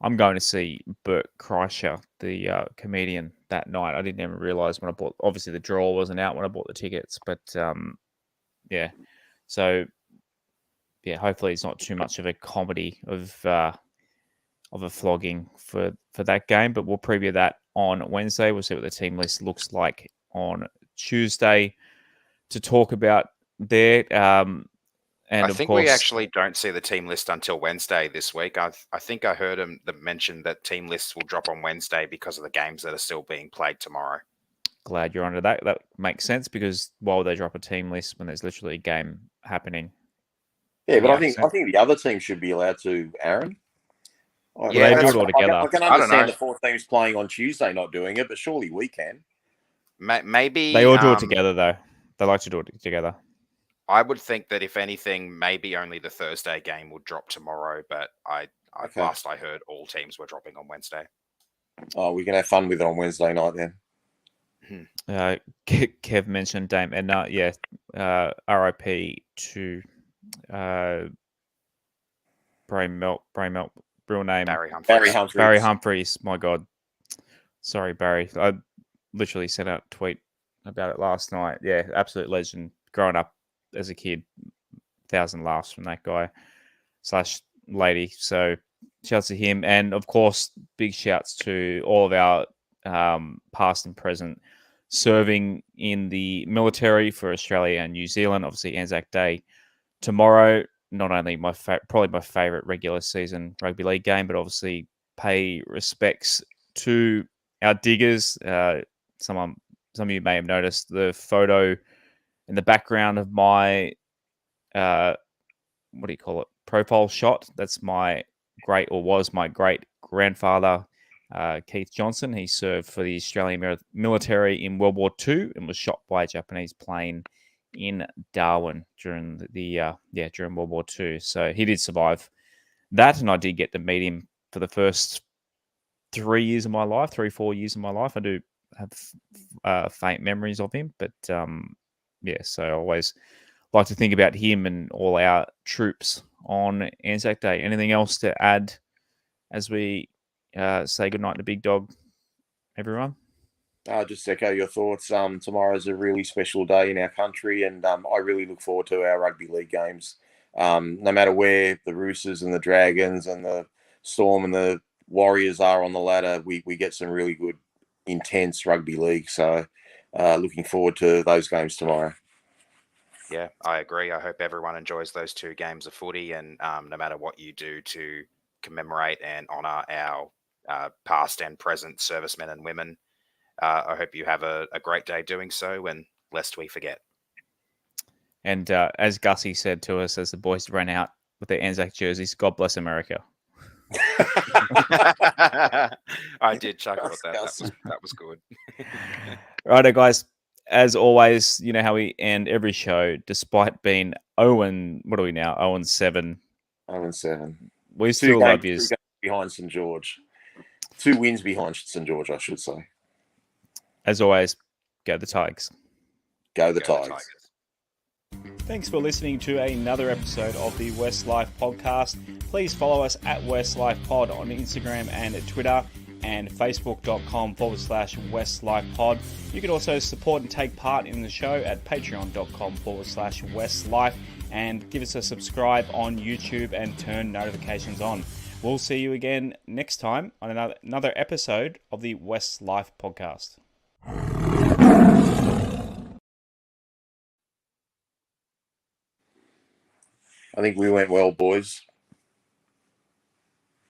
I'm going to see Bert Kreischer, the comedian, that night. I didn't even realize when I bought. Obviously, the draw wasn't out when I bought the tickets, but So hopefully it's not too much of a comedy of a flogging for that game. But we'll preview that on Wednesday. We'll see what the team list looks like on Tuesday to talk about there. And
I think we actually don't see the team list until Wednesday this week. I think I heard him mention that team lists will drop on Wednesday because of the games that are still being played tomorrow.
Glad you're onto that. That makes sense, because while they drop a team list when there's literally a game happening.
Yeah, but I think the other team should be allowed to, Aaron.
They do it all together.
I can understand the 4 teams playing on Tuesday not doing it, but surely we can.
Maybe
they all do it together though. They like to do it together.
I would think that if anything, maybe only the Thursday game would drop tomorrow, but
Okay.
last I heard, all teams were dropping on Wednesday.
Oh, we can have fun with it on Wednesday night then.
Kev mentioned Dame Edna. Yeah, RIP to Brain Melt, real name
Barry Humphries.
Barry Humphries. My God, sorry Barry. I literally sent out a tweet about it last night. Yeah, absolute legend. Growing up as a kid, 1,000 laughs from that guy / lady. So shouts to him, and of course, big shouts to all of our past and present serving in the military for Australia and New Zealand. Obviously, Anzac Day tomorrow. Not only probably my favorite regular season rugby league game, but obviously pay respects to our diggers. Some of you may have noticed the photo in the background of my what do you call it? Profile shot. That's was my great grandfather, Keith Johnson. He served for the Australian military in World War II and was shot by a Japanese plane in Darwin during during World War II. So he did survive that, and I did get to meet him for the first 4 years of my life. I do have faint memories of him, but so I always like to think about him and all our troops on Anzac Day. Anything else to add as we say goodnight to Big Dog, everyone?
Just echo your thoughts. Tomorrow's a really special day in our country, and I really look forward to our rugby league games. No matter where the Roosters and the Dragons and the Storm and the Warriors are on the ladder, we get some really good, intense rugby league. So looking forward to those games tomorrow.
Yeah, I agree. I hope everyone enjoys those 2 games of footy, and no matter what you do to commemorate and honour our past and present servicemen and women, I hope you have a great day doing so, and lest we forget.
And as Gussie said to us as the boys ran out with their Anzac jerseys, God bless America.
I did chuckle at that. That was good.
Righto, guys. As always, you know how we end every show, despite being 0-7.
0-7.
We still love you.
2 games behind St. George. 2 wins behind St. George, I should say.
As always, go the Tigers.
Go the Tigers.
Thanks for listening to another episode of the WestsLife podcast. Please follow us at WestsLife Pod on Instagram and Twitter, and facebook.com/WestsLifePod. You can also support and take part in the show at patreon.com/WestsLife, and give us a subscribe on YouTube and turn notifications on. We'll see you again next time on another episode of the WestsLife podcast.
I think we went well, boys.